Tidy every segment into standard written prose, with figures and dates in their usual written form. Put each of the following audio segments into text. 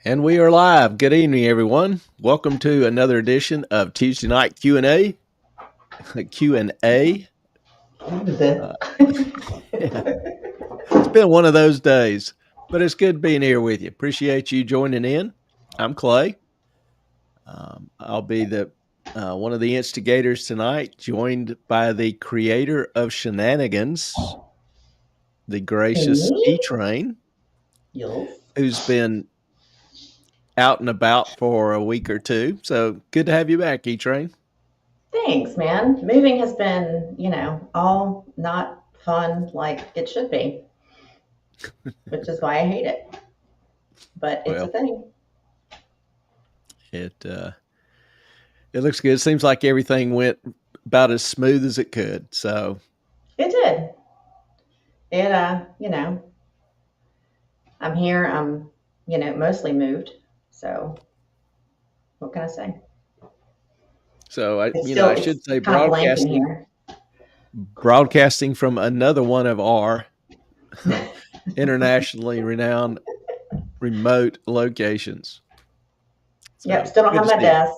And we are live. Good evening, everyone. Welcome to another edition of Tuesday Night Q&A. Q&A. Uh, yeah, it's been one of those days, but it's good being here with you. Appreciate you joining in. I'm Clay. I'll be the one of the instigators tonight, joined by the creator of Shenanigans, the gracious Me? Etrain, Yes. who's been out and about for a week or two. So good to have you back, Etrain. Thanks, man. Moving has been, all not fun like it should be, which is why I hate it. But it's a Well, thing. it it looks good. Seems like everything went about as smooth as it could. So It did. I'm here. I'm, mostly moved. So what can I say? so I It's you know still, I it's should say kind of blank in here. broadcasting from another one of our internationally renowned remote locations. Yep. So Still don't good have to my see you. desk.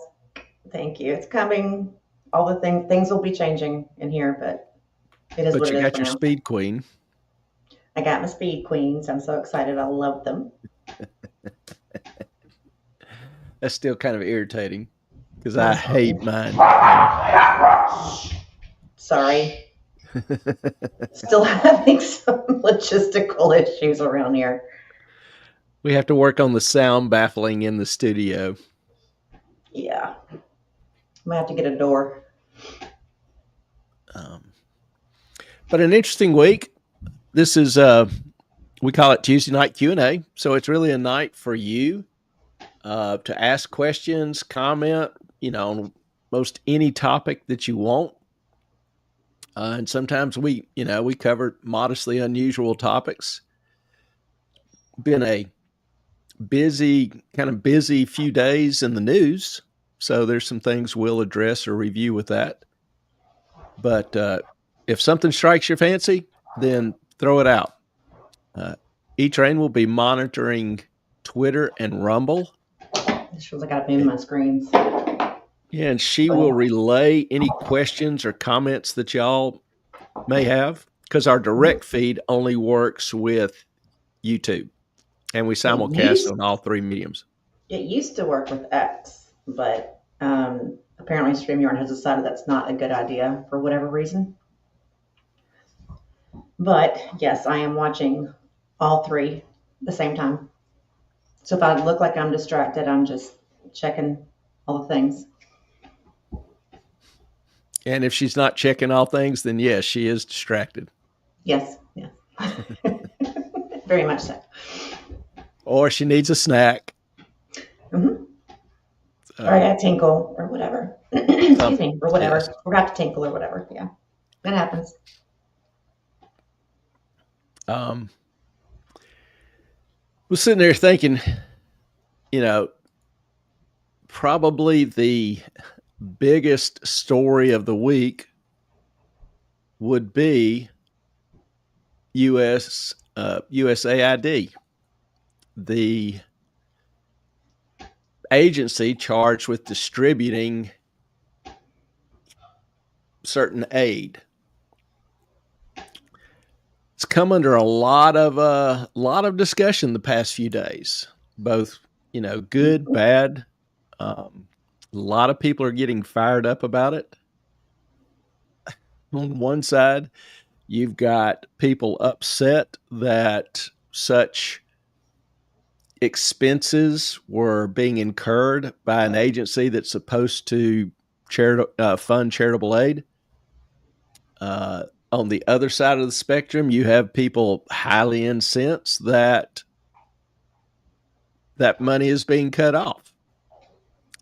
Thank you. It's coming. All the things will be changing in here, but it is But what you it is got for your now. Speed Queen. I got my speed queens. I'm so excited. I love them. That's still kind of irritating because Let I me stop hate you. mine. Sorry. Still having some logistical issues around here. We have to work on the sound baffling in the studio. Yeah. I might have to get a door. Um, but an interesting week. This is we call it Tuesday Night Q&A. So it's really a night for you to ask questions, comment, on most any topic that you want. And sometimes we cover modestly unusual topics. Been a busy few days in the news. So there's some things we'll address or review with that. But if something strikes your fancy, then throw it out. Uh, E-Train will be monitoring Twitter and Rumble. This feels like I gotta move my screens. Yeah, and she will But relay any questions or comments that y'all may have because our direct feed only works with YouTube and we it simulcast used on all three mediums. it used to work with X, but apparently StreamYard has decided that's not a good idea for whatever reason. But yes, I am watching all three at the same time. So if I look like I'm distracted, I'm just checking all the things. And if she's not checking all things, then yes, she is distracted. Yes, yes. Very much so. Or she needs a snack. Mm-hmm. Or I So got to tinkle or whatever. Excuse something. me, or Yes. whatever. Or got to tinkle or whatever. Yeah, that happens. Um was sitting there thinking, you know, probably the biggest story of the week would be USAID, the agency charged with distributing certain aid. It's come under a lot of discussion the past few days, both good, bad. A lot of people are getting fired up about it. On one side, you've got people upset that such expenses were being incurred by an agency that's supposed to fund charitable aid. On the other side of the spectrum, you have people highly incensed that that money is being cut off.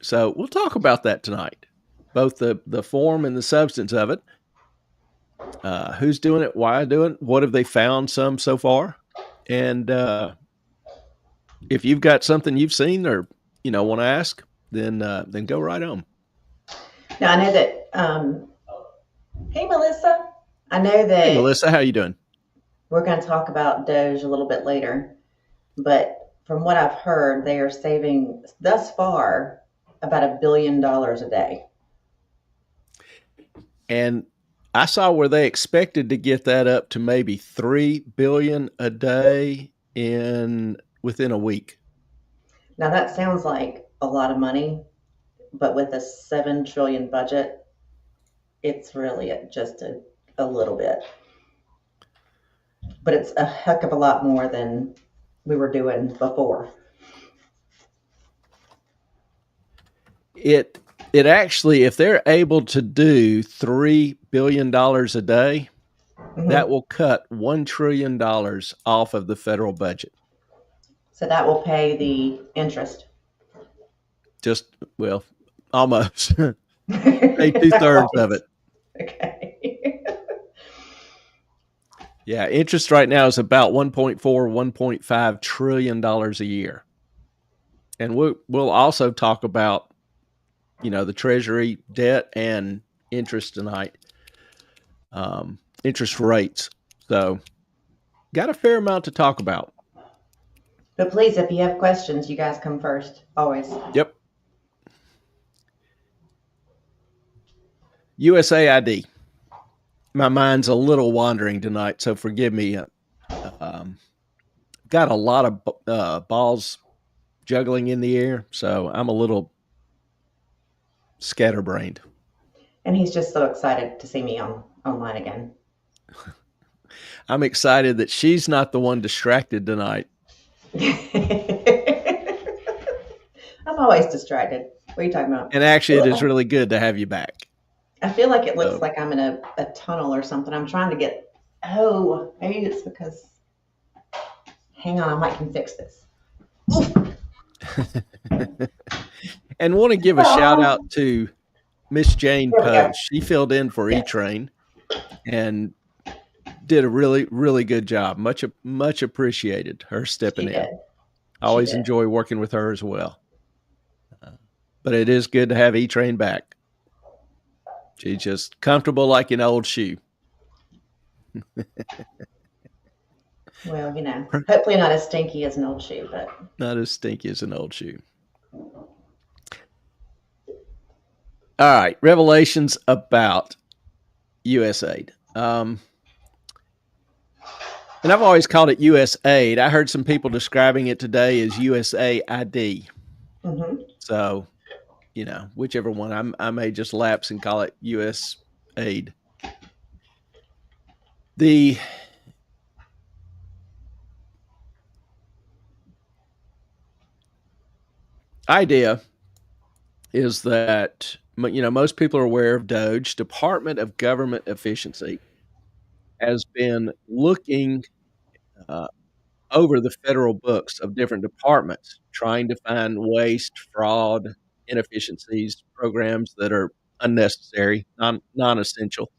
So we'll talk about that tonight, both the form and the substance of it. Who's doing it? Why doing it? What have they found? Some so far, and if you've got something you've seen or want to ask, then go right on. Now I know that. Hey, Melissa. I know Hey, that Melissa, how you doing? we're going to talk about Doge a little bit later, but from what I've heard, they are saving thus far about $1 billion a day. And I saw where they expected to get that up to maybe 3 billion a day in within a week. Now that sounds like a lot of money, but with a 7 trillion budget, it's really just a little bit. But it's a heck of a lot more than we were doing before. It actually, if they're able to do $3 billion a day, that Hmm. will cut $1 trillion off of the federal budget. So that will pay the interest. Just, well, almost. Pay 2/3 of it. Okay. Yeah, interest right now is about 1.4, $1.5 trillion a year. And we'll also talk about, the Treasury debt and interest tonight, interest rates. So, got a fair amount to talk about. But please, if you have questions, you guys come first. Always. Yep. USAID. My mind's a little wandering tonight, so forgive me. Um, got a lot of balls juggling in the air, so I'm a little scatterbrained. And he's just so excited to see me online again. I'm excited that she's not the one distracted tonight. I'm always distracted. What are you talking about? And actually, it is really good to have you back. I feel like it looks So, like I'm in a tunnel or something. I'm trying to get. Oh, maybe it's because. Hang on, I might can fix this. and want to give a shout out to Miss Jane There we go. Post. She filled in for Yes, Etrain and did a really, really good job. Much appreciated her stepping she in. did. I She always did. enjoy working with her as well. But it is good to have Etrain back. She's just comfortable like an old shoe. Well, hopefully not as stinky as an old shoe, but Not as stinky as an old shoe. All right, revelations about USAID. And I've always called it USAID. I heard some people describing it today as USAID. hmm. So, whichever one, I may just lapse and call it USAID. The idea is that, most people are aware of DOGE, Department of Government Efficiency, has been looking uh, over the federal books of different departments, trying to find waste, fraud, inefficiencies, programs that are unnecessary, non-essential,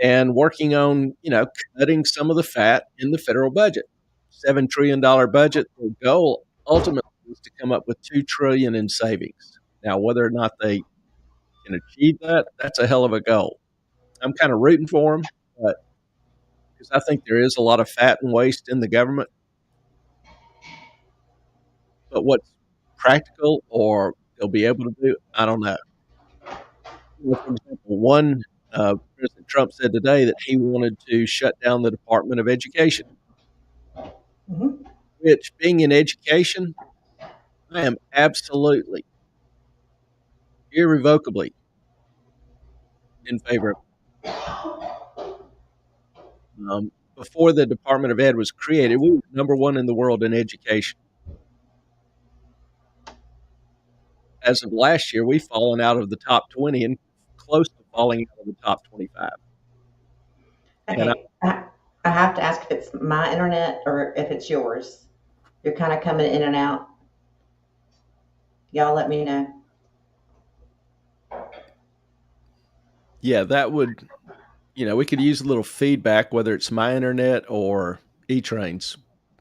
and working on, cutting some of the fat in the federal budget. $7 trillion budget. The goal ultimately is to come up with $2 trillion in savings. Now, whether or not they can achieve that, that's a hell of a goal. I'm kind of rooting for them, but because I think there is a lot of fat and waste in the government. But what's practical or they'll be able to do, I don't know. For example, President Trump said today that he wanted to shut down the Department of Education, Hmm. which, being in education, I am absolutely, irrevocably in favor of. Before the Department of Ed was created, we were number one in the world in education. As of last year, we've fallen out of the top 20 and close to falling out of the top 25. And Okay. I have to ask if it's my internet or if it's yours. You're kind of coming in and out. Y'all let me know. yeah, that would, we could use a little feedback, whether it's my internet or E-Train's,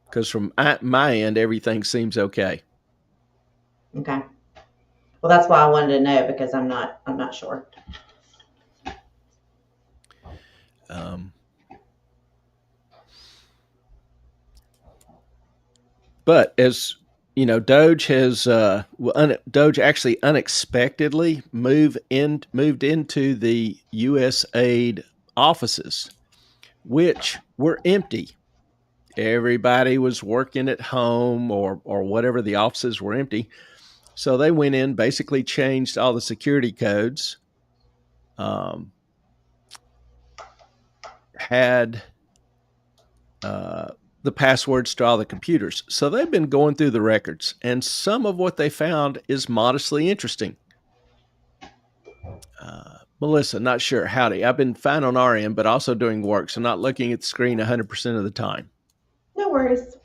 because from my end, everything seems okay. Okay. Well, that's why I wanted to know because I'm not sure. Um, But as you know, Doge has Doge actually unexpectedly moved into the U.S. aid offices, which were empty. Everybody was working at home or whatever. The offices were empty, so they went in, basically changed all the security codes, um, had the passwords to all the computers. So they've been going through the records, and some of what they found is modestly interesting. Melissa, not sure. Howdy. I've been fine on our end, but also doing work, so not looking at the screen 100% of the time. No worries.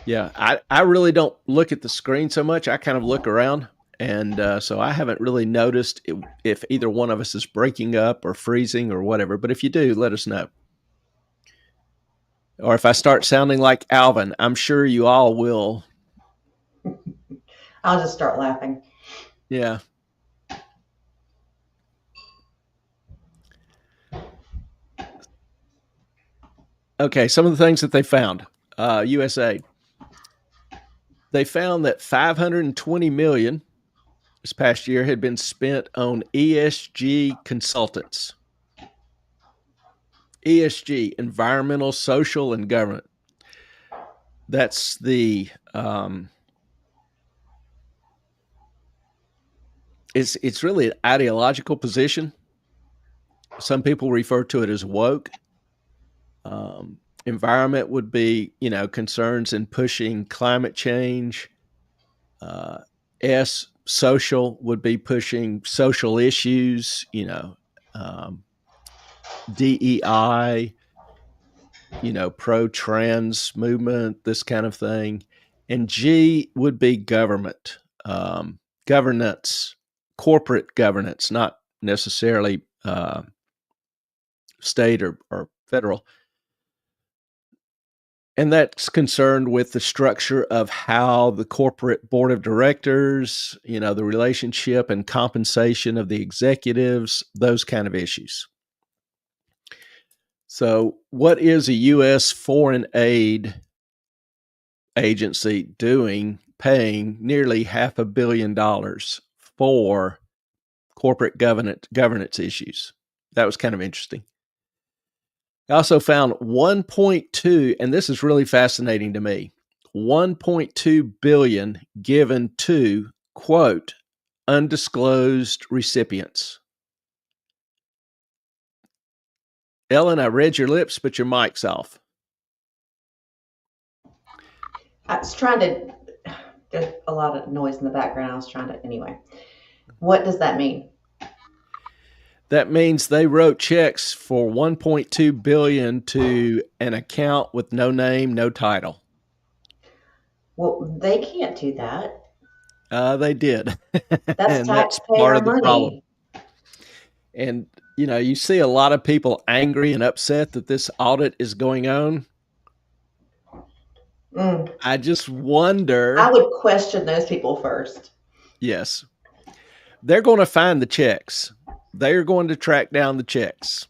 Yeah, I really don't look at the screen so much. I kind of look around, and so I haven't really noticed if either one of us is breaking up or freezing or whatever. But if you do, let us know. Or if I start sounding like Alvin, I'm sure you all will. I'll just start laughing. Yeah. Okay, some of the things that they found, USA. They found that 520 million this past year had been spent on ESG consultants. ESG, environmental, social, and government. That's the it's really an ideological position. Some people refer to it as woke. Environment would be, concerns in pushing climate change. Social would be pushing social issues, DEI, pro trans movement, this kind of thing. And G would be government, governance, corporate governance, not necessarily state or federal. And that's concerned with the structure of how the corporate board of directors, the relationship and compensation of the executives, those kind of issues. So, what is a U.S. foreign aid agency doing, paying nearly $500 million for corporate governance issues? That was kind of interesting. I also found 1.2, and this is really fascinating to me, 1.2 billion given to, quote, undisclosed recipients. Ellen, I read your lips, but your mic's off. I was trying to, there's a lot of noise in the background. I was trying to, anyway. What does that mean? That means they wrote checks for 1.2 billion to an account with no name, no title. Well, they can't do that. They did. That's And that's part taxpayer of the problem. money. And, you see a lot of people angry and upset that this audit is going on. I just wonder. I would question those people first. Yes. They're going to find the checks. They're going to track down the checks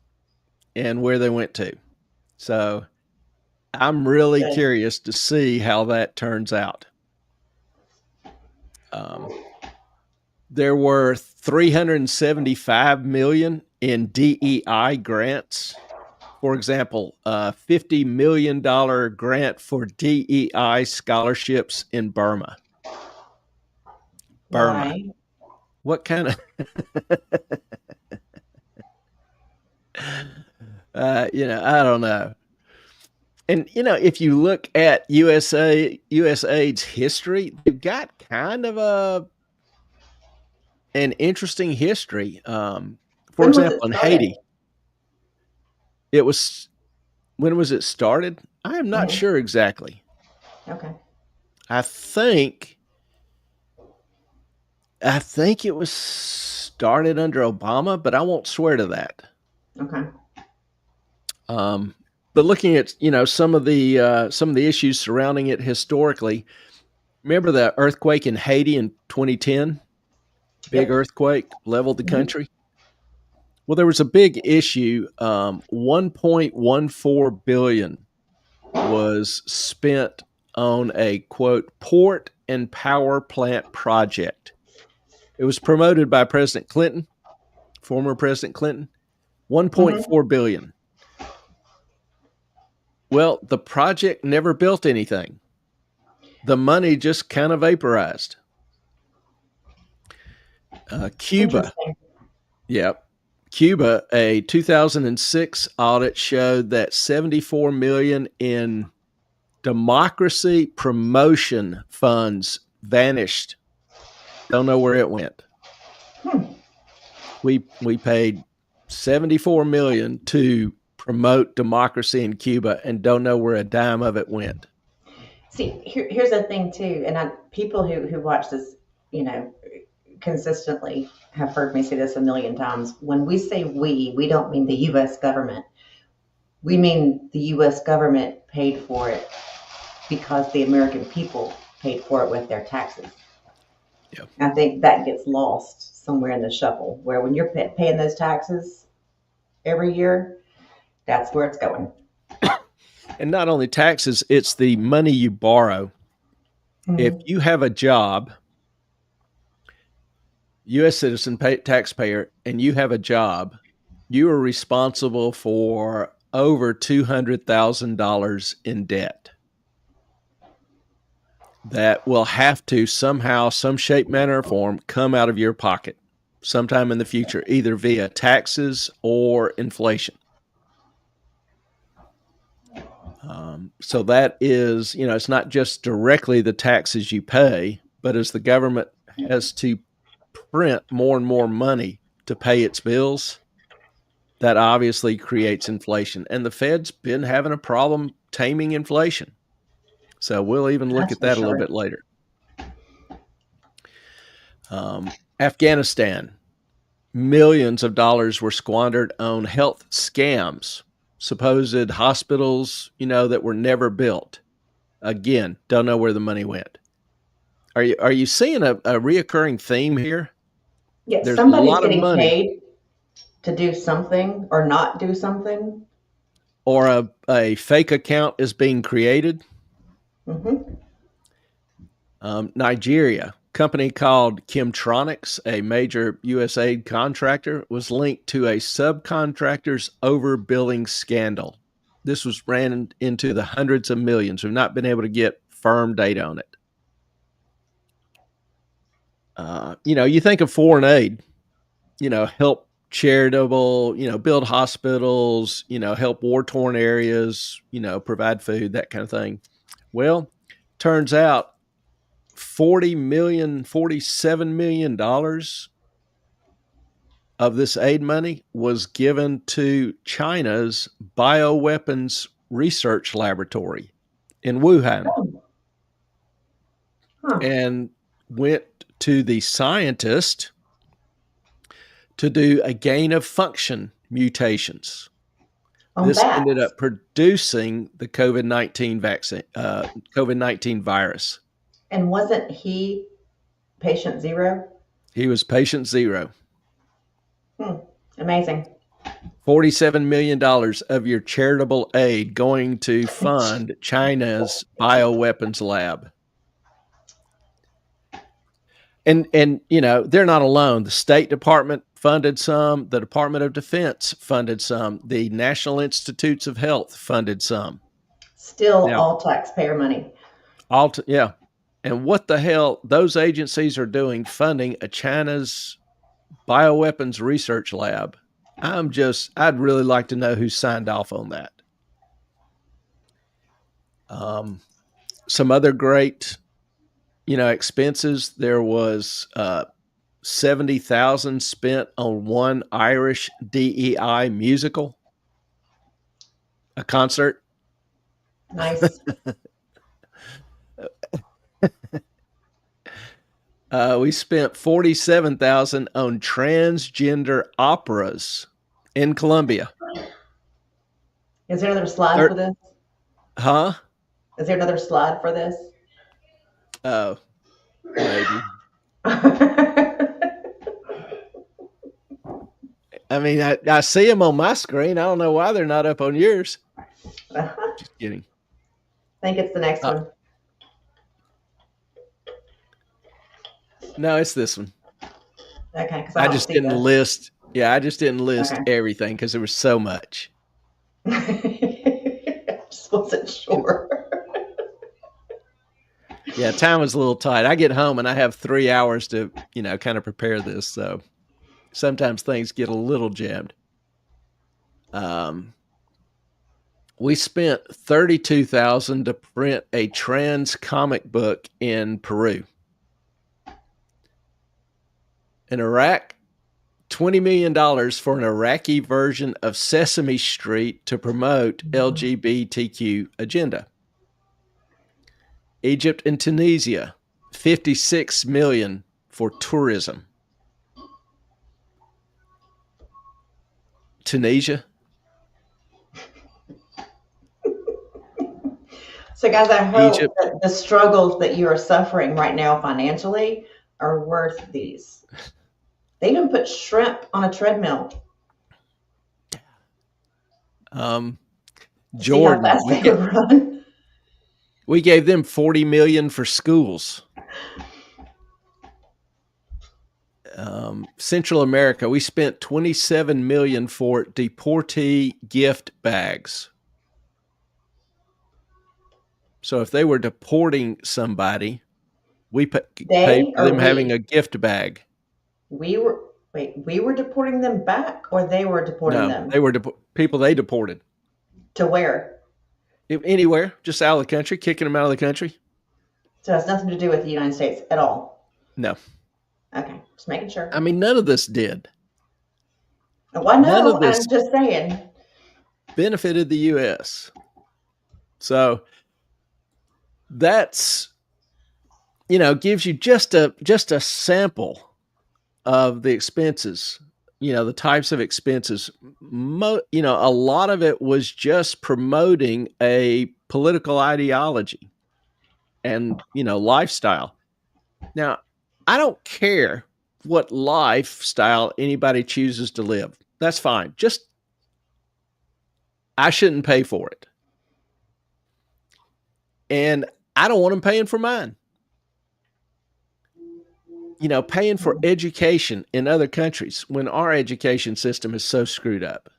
and where they went to. So I'm really curious to see how that turns out. There were 375 million in DEI grants. For example, a $50 million grant for DEI scholarships in Burma. Why? What kind of I don't know. And if you look at USAID's history, they've got kind of an interesting history. For example, in Haiti, when was it started? I am not sure exactly. Okay. I think it was started under Obama, but I won't swear to that. Okay. But looking at some of the issues surrounding it historically, remember the earthquake in Haiti in 2010? Big earthquake leveled the country. Well, there was a big issue. 1.14 billion was spent on a, quote, port and power plant project. It was promoted by President Clinton, former President Clinton, Hmm. 1.4 billion. Well, the project never built anything. The money just kind of vaporized. Cuba. Interesting. Yep. Cuba, a 2006 audit showed that 74 million in democracy promotion funds vanished. Don't know where it went. Hmm. We paid 74 million to promote democracy in Cuba and don't know where a dime of it went. See, here's the thing too, and people who watch this, you know, consistently have heard me say this a million times. When we say we don't mean the U.S. government. We mean the U.S. government paid for it because the American people paid for it with their taxes. Yeah. I think that gets lost somewhere in the shuffle, where when you're paying those taxes every year, that's where it's going. And not only taxes, it's the money you borrow. If Mm-hmm. you have a job, U.S. citizen taxpayer, and you have a job, you are responsible for over $200,000 in debt that will have to somehow, some shape, manner, or form come out of your pocket sometime in the future, either via taxes or inflation. So that is, it's not just directly the taxes you pay, but as the government has to print more and more money to pay its bills, that obviously creates inflation. And the Fed's been having a problem taming inflation. So we'll even look That's at for that a little sure. bit later. Afghanistan, millions of dollars were squandered on health scams, supposed hospitals, that were never built. Again, don't know where the money went. Are you seeing a reoccurring theme here? Yeah, There's a somebody's lot of getting money, paid to do something or not do something. or a fake account is being created. Hmm. Nigeria, company called Chemtronics, a major USAID contractor, was linked to a subcontractor's overbilling scandal. This was ran into the hundreds of millions. We've not been able to get firm data on it. You think of foreign aid, help charitable, build hospitals, help war torn areas, provide food, that kind of thing. Well, turns out $47 million of this aid money was given to China's bioweapons research laboratory in Wuhan Oh, huh. and went to the scientist to do a gain of function mutations. On This ended bats. up producing the COVID-19 vaccine, COVID-19 virus. And wasn't he patient zero? He was patient zero. Hmm. Amazing. $47 million of your charitable aid going to fund China's bioweapons lab. And they're not alone. The State Department funded some, the Department of Defense funded some, the National Institutes of Health funded some. Still Now, all taxpayer money. yeah. And what the hell those agencies are doing funding a China's bioweapons research lab? I'd really like to know who signed off on that. Some other great, expenses. There was 70,000 spent on one Irish DEI musical, a concert. Nice. We spent 47,000 on transgender operas in Colombia. Is there another slide for Thir- this? huh? Is there another slide for this? Oh, maybe. I mean, I see them on my screen. I don't know why they're not up on yours. I Just kidding. think it's the next Uh, one. No, it's this one. Okay, because I I don't just see didn't this. list. Yeah, I just didn't list Okay. everything because there was so much. Just wasn't And sure. yeah, time was a little tight. I get home and I have 3 hours to, kind of prepare this. So sometimes things get a little jammed. Um, we spent 32,000 to print a trans comic book in Peru. In Iraq, $20 million for an Iraqi version of Sesame Street to promote LGBTQ agenda. Egypt and Tunisia, 56 million for tourism. Tunisia, So, guys, I hope Egypt. that the struggles that you are suffering right now financially are worth these. They even put shrimp on a treadmill Um, to see how Jordan, fast they would run. we gave them 40 million for schools. Central America, we spent 27 million for deportee gift bags. So if they were deporting somebody, we paid They for or them having we? a gift bag. We were, wait, we were deporting them back or they were deporting No, them they were people they deported. to where? Anywhere, just out of the country, kicking them out of the country. So it has nothing to do with the United States at all. No, Okay, just making I sure. mean none of this did. Oh, I None know. of I'm this just saying. benefited the U.S. So that's gives you just a sample of the expenses. The types of expenses. A lot of it was just promoting a political ideology and lifestyle. Now, I don't care what lifestyle anybody chooses to live. That's fine. Just I shouldn't pay for it. And I don't want them paying for mine. Paying for education in other countries when our education system is so screwed up.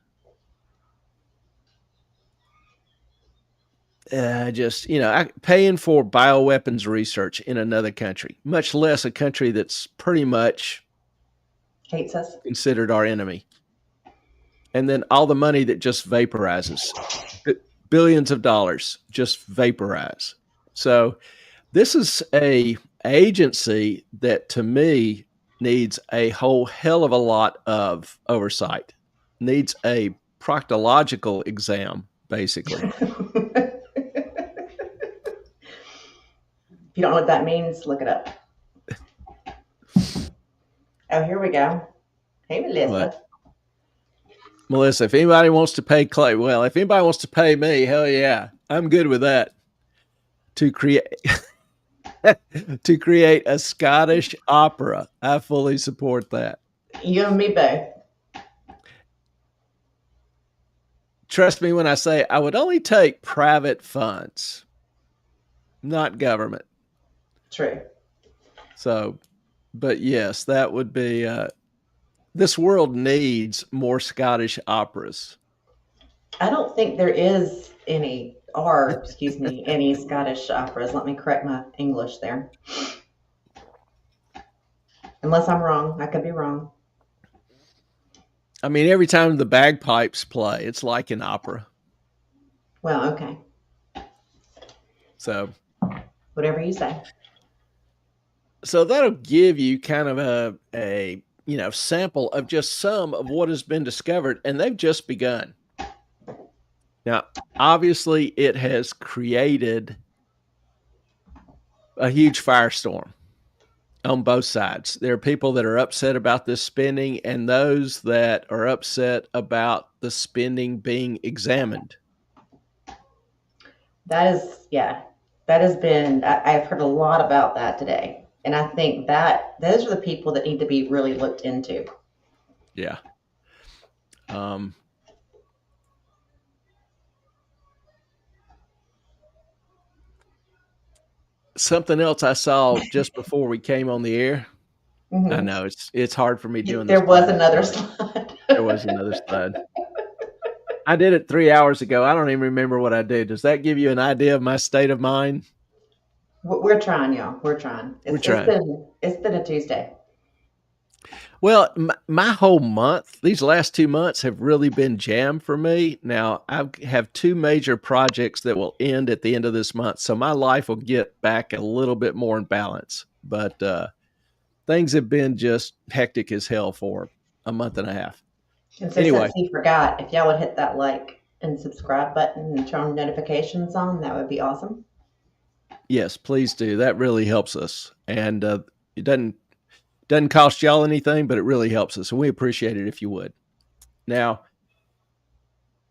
Paying for bioweapons research in another country, much less a country that's pretty much Hates us. considered our enemy. And then all the money that just vaporizes, billions of dollars just vaporize. So this is a agency that to me needs a whole hell of a lot of oversight, needs a proctological exam, basically. If you don't know what that means, look it up. Oh, here we go. Hey, But Melissa. Melissa, if anybody wants to pay Clay, well, if anybody wants to pay me, hell yeah, I'm good with that. To create to create a Scottish opera, I fully support that. You and me both. Trust me when I say I would only take private funds, not government. True. So, but yes, that would be. This world needs more Scottish operas. I don't think there is any, or excuse me, any Scottish operas. Let me correct my English there. Unless I'm wrong. I could be wrong. I mean, every time the bagpipes play, it's like an opera. Well, okay. So, Whatever you say. that'll give you kind of a sample of just some of what has been discovered, and they've just begun. Now, obviously, it has created a huge firestorm on both sides. There are people that are upset about this spending and those that are upset about the spending being examined. That is, yeah, that has been, I've heard a lot about that today. And I think that those are the people that need to be really looked into. Yeah. Something else I saw just before we came on the air. I Mhm. know it's hard for me doing this There was podcast. another Sorry. slide. There was another slide. I did it 3 hours ago. I don't even remember what I did. Does that give you an idea of my state of mind? We're trying, y'all. We're trying. We're It's trying. been a Tuesday. Well, my whole month, these last 2 months have really been jammed for me. Now, I have 2 major projects that will end at the end of this month, so my life will get back a little bit more in balance. But things have been just hectic as hell for a month and a half. And so since Anyway, he forgot, if y'all would hit that like and subscribe button and turn notifications on, that would be awesome. yes, please do. That really helps us, and it doesn't cost y'all anything, but it really helps us, and we appreciate it if you would. Now,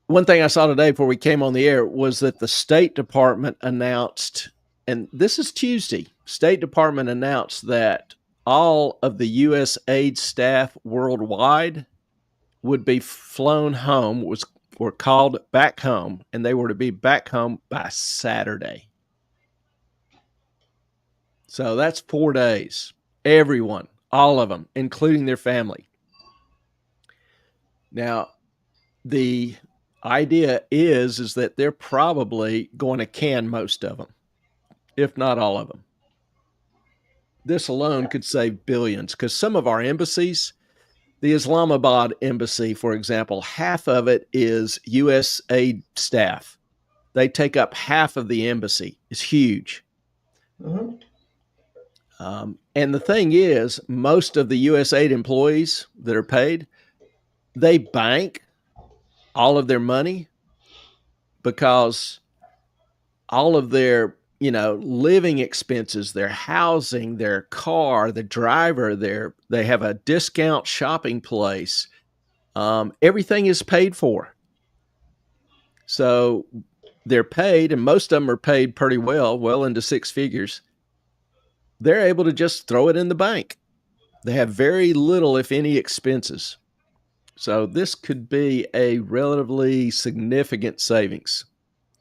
one thing I saw today before we came on the air was that the State Department announced, and this is Tuesday, State Department announced that all of the U.S. aid staff worldwide would be flown home, were called back home, and they were to be back home by Saturday. So that's 4 days. Everyone, all of them, including their family. Now, the idea is that they're probably going to can most of them, if not all of them. This alone could save billions because some of our embassies, the Islamabad embassy, for example, half of it is U.S. aid staff. They take up half of the embassy. It's huge. Mm-hmm. And the thing is, most of the U.S. aid employees that are paid, they bank all of their money because all of their living expenses, their housing, their car, the driver, they have a discount shopping place. Everything is paid for. So they're paid, and most of them are paid pretty well into 6 figures. They're able to just throw it in the bank. They have very little, if any, expenses. So this could be a relatively significant savings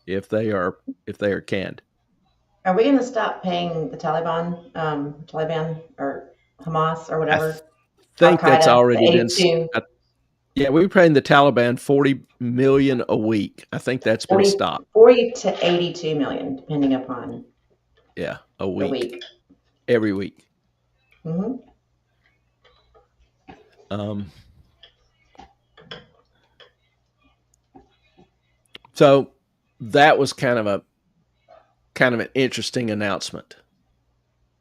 if they are canned. Are we going to stop paying the Taliban or Hamas or I whatever, Al think that's Qaeda, the already been. 82, Yeah, we're paying the Taliban 40 million a week. I think that's been 40, stopped. 40 to 82 million, depending upon Yeah, a the week, week. every week. Mm-hmm. Um, so that was kind of an interesting announcement.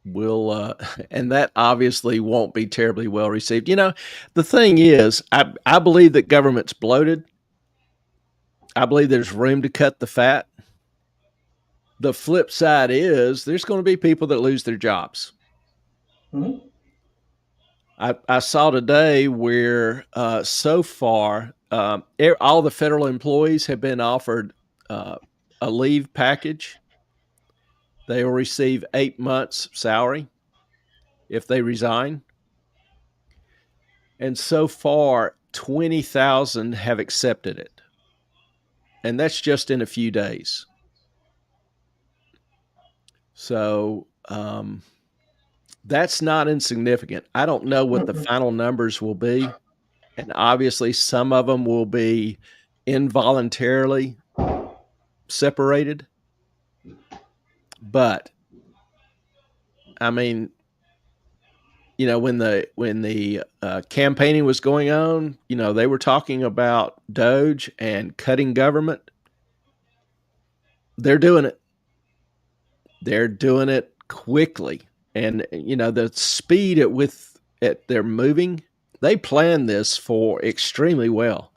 We'll and that obviously won't be terribly well received. The thing is, I believe that government's bloated. I believe there's room to cut the fat. The flip side is there's going to be people that lose their jobs. Mm-hmm. I saw today where so far all the federal employees have been offered a leave package. They will receive 8 months' salary if they resign. And so far, 20,000 have accepted it. And that's just in a few days. So that's not insignificant. I don't know what the Mm-mm. final numbers will be. And obviously, some of them will be involuntarily separated. But I mean, when the campaigning was going on, they were talking about Doge and cutting government. They're doing it. They're doing it quickly, and the speed at they're moving. They planned this for extremely well,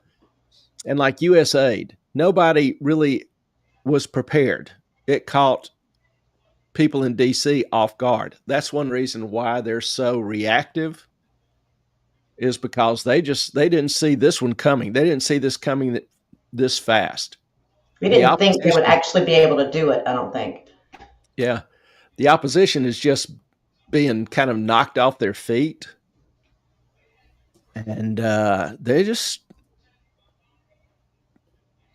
and like USAID, nobody really was prepared. It caught people in DC off guard. That's one reason why they're so reactive, is because they didn't see this one coming. They didn't see this coming this fast. We The didn't think they would opposition, actually be able to do it, I don't think. yeah, the opposition is just being kind of knocked off their feet, and they just.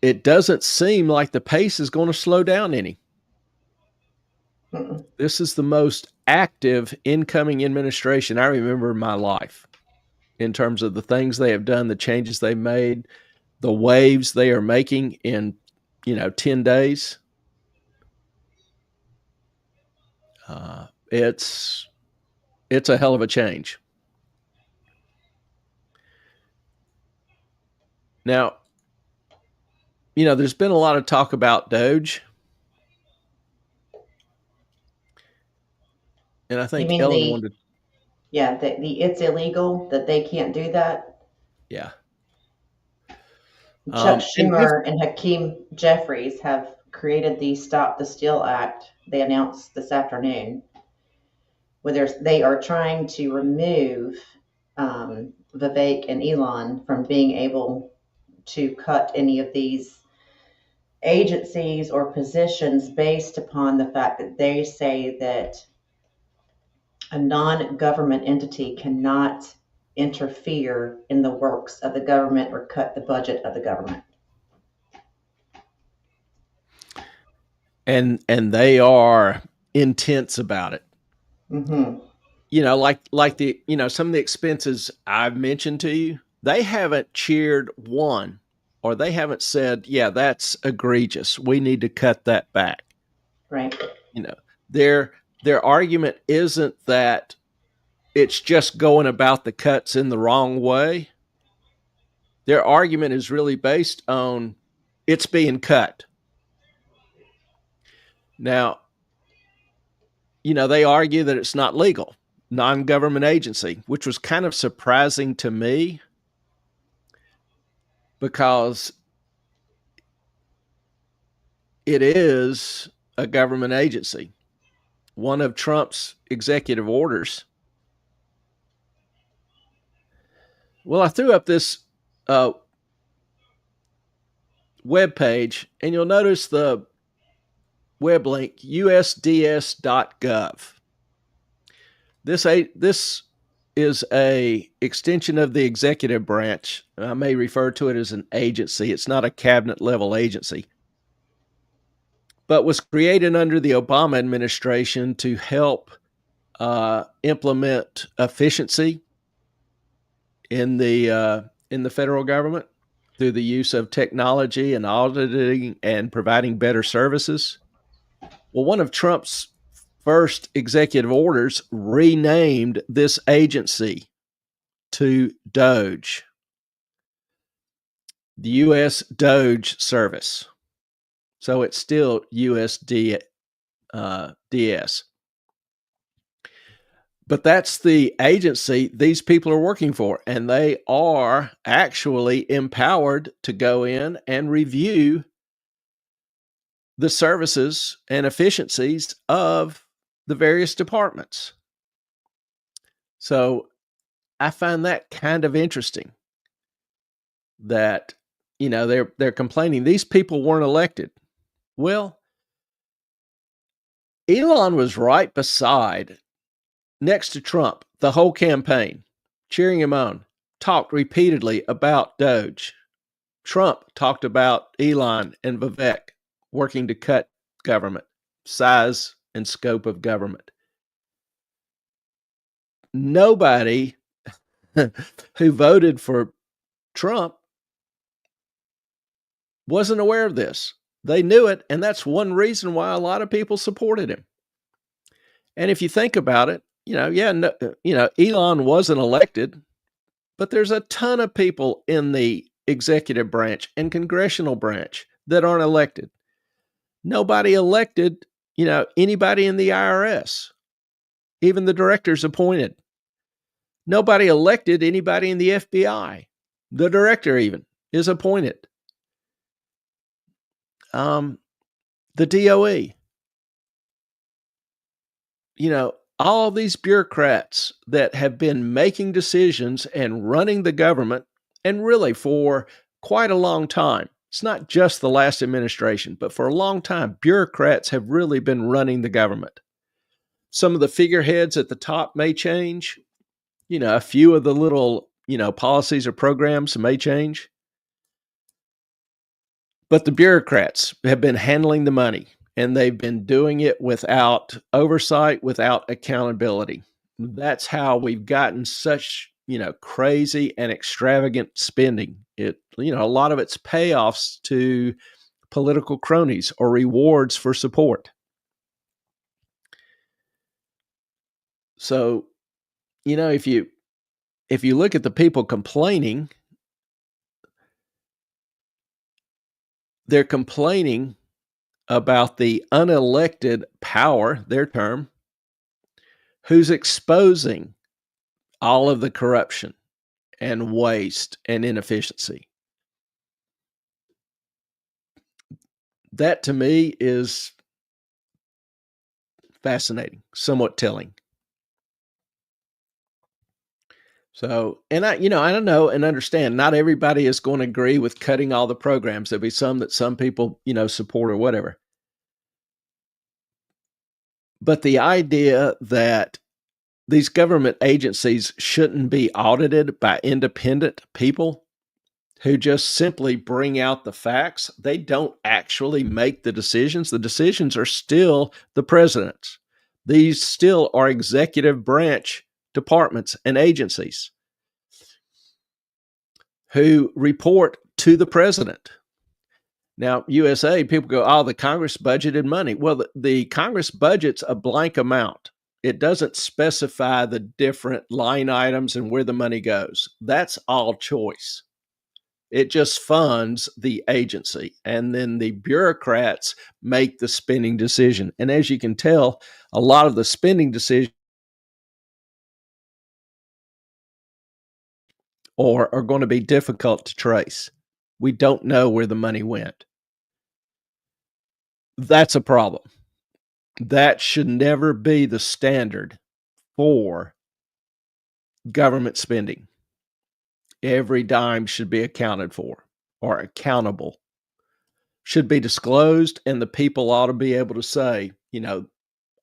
It doesn't seem like the pace is going to slow down any. Mm-mm. This is the most active incoming administration I remember in my life in terms of the things they have done, the changes they've made, the waves they are making in 10 days. It's a hell of a change. Now, there's been a lot of talk about Doge, and I You think mean Ellen wanted. the it's illegal that they can't do that? Yeah. Chuck And if Schumer and Hakeem Jeffries have created the Stop the Steal Act. They announced this afternoon, where they are trying to remove Vivek and Elon from being able to cut any of these agencies or positions based upon the fact that they say that a non-government entity cannot interfere in the works of the government or cut the budget of the government. and they are intense about it. Mm-hmm. Like the some of the expenses I've mentioned to you, they haven't cheered one, or they haven't said, "Yeah, that's egregious. We need to cut that back." Right. You know, their argument isn't that it's just going about the cuts in the wrong way. Their argument is really based on it's being cut. Now, they argue that it's not legal, non-government agency, which was kind of surprising to me because it is a government agency. One of Trump's executive orders. Well, I threw up this web page, and you'll notice the web link usds.gov. This is a extension of the executive branch. I may refer to it as an agency. It's not a cabinet level agency, but was created under the Obama administration to help implement efficiency in the federal government through the use of technology and auditing and providing better services. Well, one of Trump's first executive orders renamed this agency to Doge, the U.S. Doge Service. So it's still USDS. But that's the agency these people are working for, and they are actually empowered to go in and review the services and efficiencies of the various departments. So I find that kind of interesting that, they're complaining these people weren't elected. Well, Elon was right beside, next to Trump, the whole campaign, cheering him on, talked repeatedly about Doge. Trump talked about Elon and Vivek working to cut government, size and scope of government. Nobody who voted for Trump wasn't aware of this. They knew it, and that's one reason why a lot of people supported him. And if you think about it, Elon wasn't elected, but there's a ton of people in the executive branch and congressional branch that aren't elected. Nobody elected, anybody in the IRS, even the directors appointed. Nobody elected anybody in the FBI. The director even is appointed. The DOE. All these bureaucrats that have been making decisions and running the government, and really for quite a long time. It's not just the last administration, but for a long time, bureaucrats have really been running the government. Some of the figureheads at the top may change. A few of the little, policies or programs may change. But the bureaucrats have been handling the money and they've been doing it without oversight, without accountability. That's how we've gotten such, crazy and extravagant spending. A lot of it's payoffs to political cronies or rewards for support. So, if you look at the people complaining, they're complaining about the unelected power, their term, who's exposing all of the corruption and waste and inefficiency. That to me is fascinating, somewhat telling. So, and I don't know and understand not everybody is going to agree with cutting all the programs. There'll be some that some people, support or whatever. But the idea that these government agencies shouldn't be audited by independent people who just simply bring out the facts. They don't actually make the decisions. The decisions are still the president's. These still are executive branch departments and agencies who report to the president. Now, USA, people go, oh, the Congress budgeted money. Well, the Congress budget's a blank amount. It doesn't specify the different line items and where the money goes. That's all choice. It just funds the agency. And then the bureaucrats make the spending decision. And as you can tell, a lot of the spending decisions are going to be difficult to trace. We don't know where the money went. That's a problem. That should never be the standard for government spending. Every dime should be accounted for or accountable, should be disclosed, and the people ought to be able to say,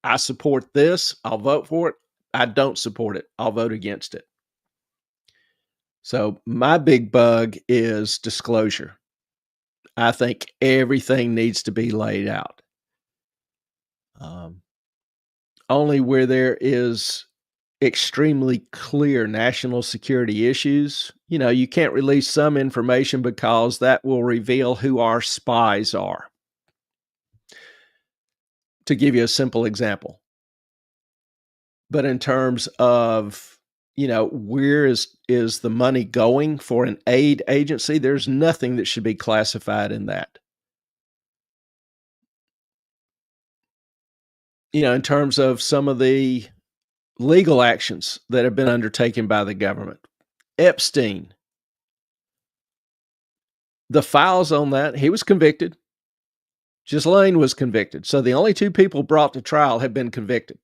I support this, I'll vote for it. I don't support it, I'll vote against it. So my big bug is disclosure. I think everything needs to be laid out. Only where there is extremely clear national security issues, you can't release some information because that will reveal who our spies are. To give you a simple example. But in terms of, where is the money going for an aid agency, there's nothing that should be classified in that. In terms of some of the legal actions that have been undertaken by the government. Epstein, the files on that, he was convicted. Ghislaine was convicted. So the only two people brought to trial have been convicted.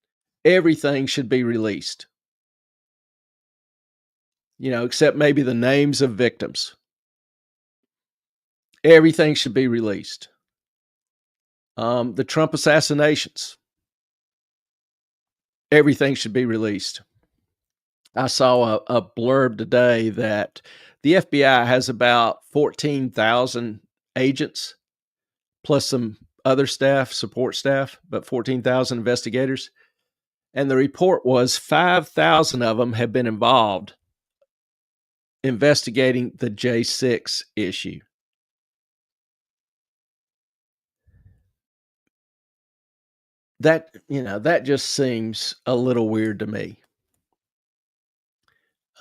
Everything should be released. Except maybe the names of victims. Everything should be released. The Trump assassinations. Everything should be released. I saw a blurb today that the FBI has about 14,000 agents, plus some other staff, support staff, but 14,000 investigators. And the report was 5,000 of them have been involved investigating the J6 issue. That just seems a little weird to me.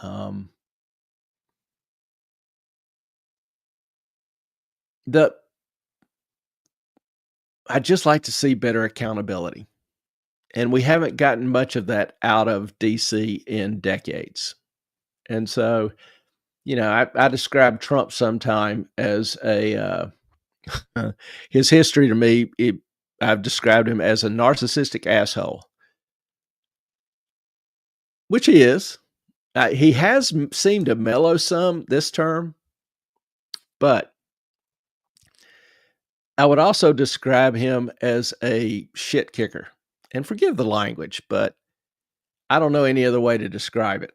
I'd just like to see better accountability. And we haven't gotten much of that out of DC in decades. And so, I describe Trump sometime as his history to me, I've described him as a narcissistic asshole, which he is. He has seemed to mellow some this term, but I would also describe him as a shit kicker. And forgive the language, but I don't know any other way to describe it.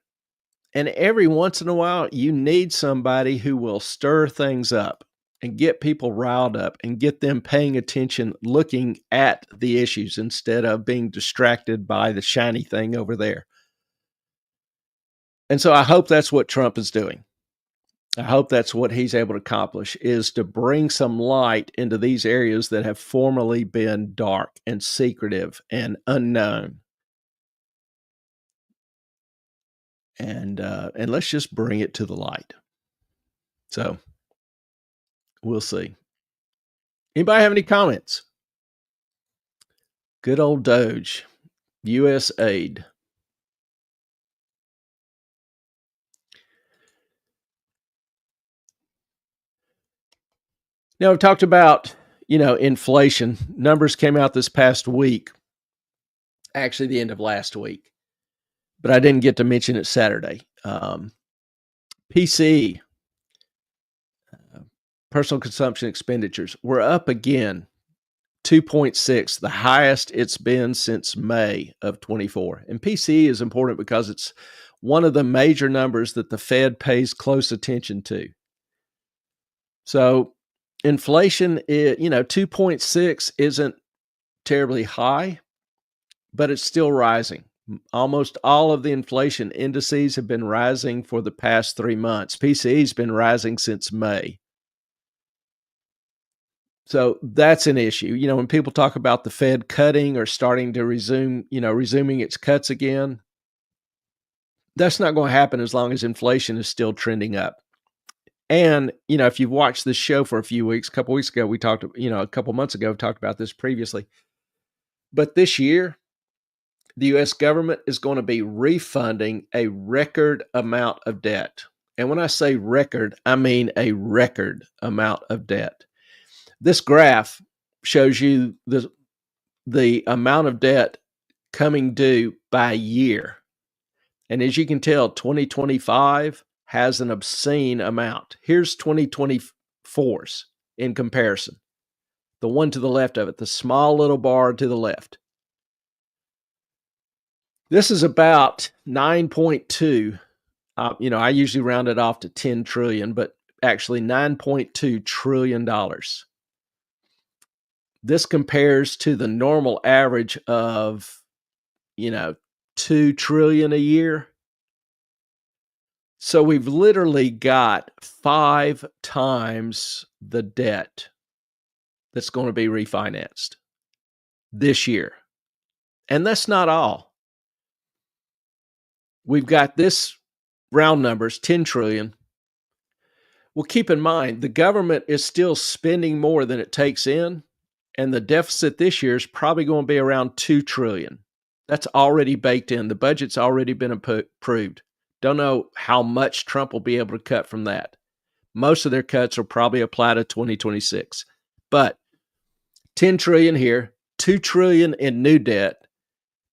And every once in a while, you need somebody who will stir things up. and get people riled up and get them paying attention, looking at the issues instead of being distracted by the shiny thing over there. And so I hope that's what Trump is doing. I hope that's what he's able to accomplish, is to bring some light into these areas that have formerly been dark and secretive and unknown. And let's just bring it to the light. So we'll see. Anybody have any comments? Good old Doge, U.S. aid. Now, we've talked about, inflation. Numbers came out this past week, actually the end of last week, but I didn't get to mention it Saturday. PCE, personal consumption expenditures, were up again, 2.6, the highest it's been since May of 24. And PCE is important because it's one of the major numbers that the Fed pays close attention to. So inflation, 2.6 isn't terribly high, but it's still rising. Almost all of the inflation indices have been rising for the past 3 months. PCE's been rising since May. So that's an issue. When people talk about the Fed cutting or starting to resuming its cuts again, that's not going to happen as long as inflation is still trending up. And, if you've watched this show for a few weeks, a couple weeks ago, we talked, a couple months ago, we talked about this previously. But this year, the U.S. government is going to be refunding a record amount of debt. And when I say record, I mean a record amount of debt. This graph shows you the amount of debt coming due by year. And as you can tell, 2025 has an obscene amount. Here's 2024's in comparison. The one to the left of it, the small little bar to the left. This is about 9.2. I usually round it off to 10 trillion, but actually $9.2 trillion. This compares to the normal average of, 2 trillion a year. So we've literally got 5 times the debt that's going to be refinanced this year. And that's not all. We've got this round numbers, 10 trillion. Well, keep in mind, the government is still spending more than it takes in, and the deficit this year is probably going to be around 2 trillion. That's already baked in. The budget's already been approved. Don't know how much Trump will be able to cut from that. Most of their cuts will probably apply to 2026. But 10 trillion here, 2 trillion in new debt,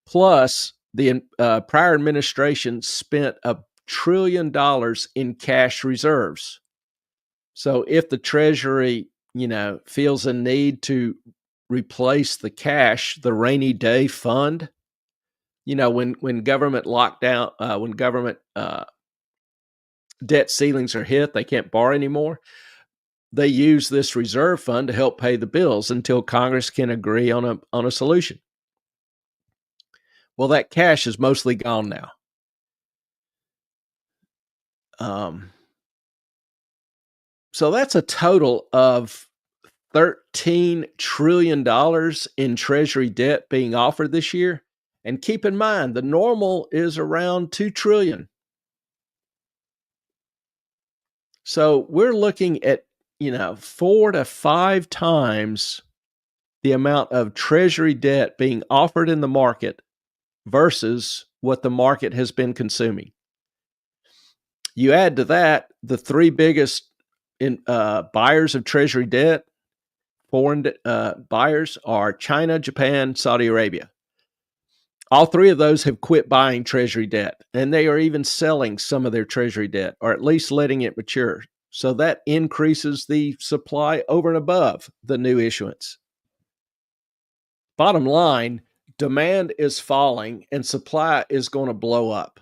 plus the prior administration spent $1 trillion in cash reserves. So if the Treasury, feels a need to replace the cash, the rainy day fund, when government lockdown, when government debt ceilings are hit, they can't borrow anymore. They use this reserve fund to help pay the bills until Congress can agree on a solution. Well, that cash is mostly gone now. So that's a total of $13 trillion in Treasury debt being offered this year. And keep in mind, the normal is around 2 trillion. So we're looking at, 4 to 5 times the amount of Treasury debt being offered in the market versus what the market has been consuming. You add to that the 3 biggest buyers of Treasury debt, foreign buyers, are China, Japan, Saudi Arabia. All 3 of those have quit buying Treasury debt, and they are even selling some of their Treasury debt, or at least letting it mature. So that increases the supply over and above the new issuance. Bottom line, demand is falling and supply is going to blow up.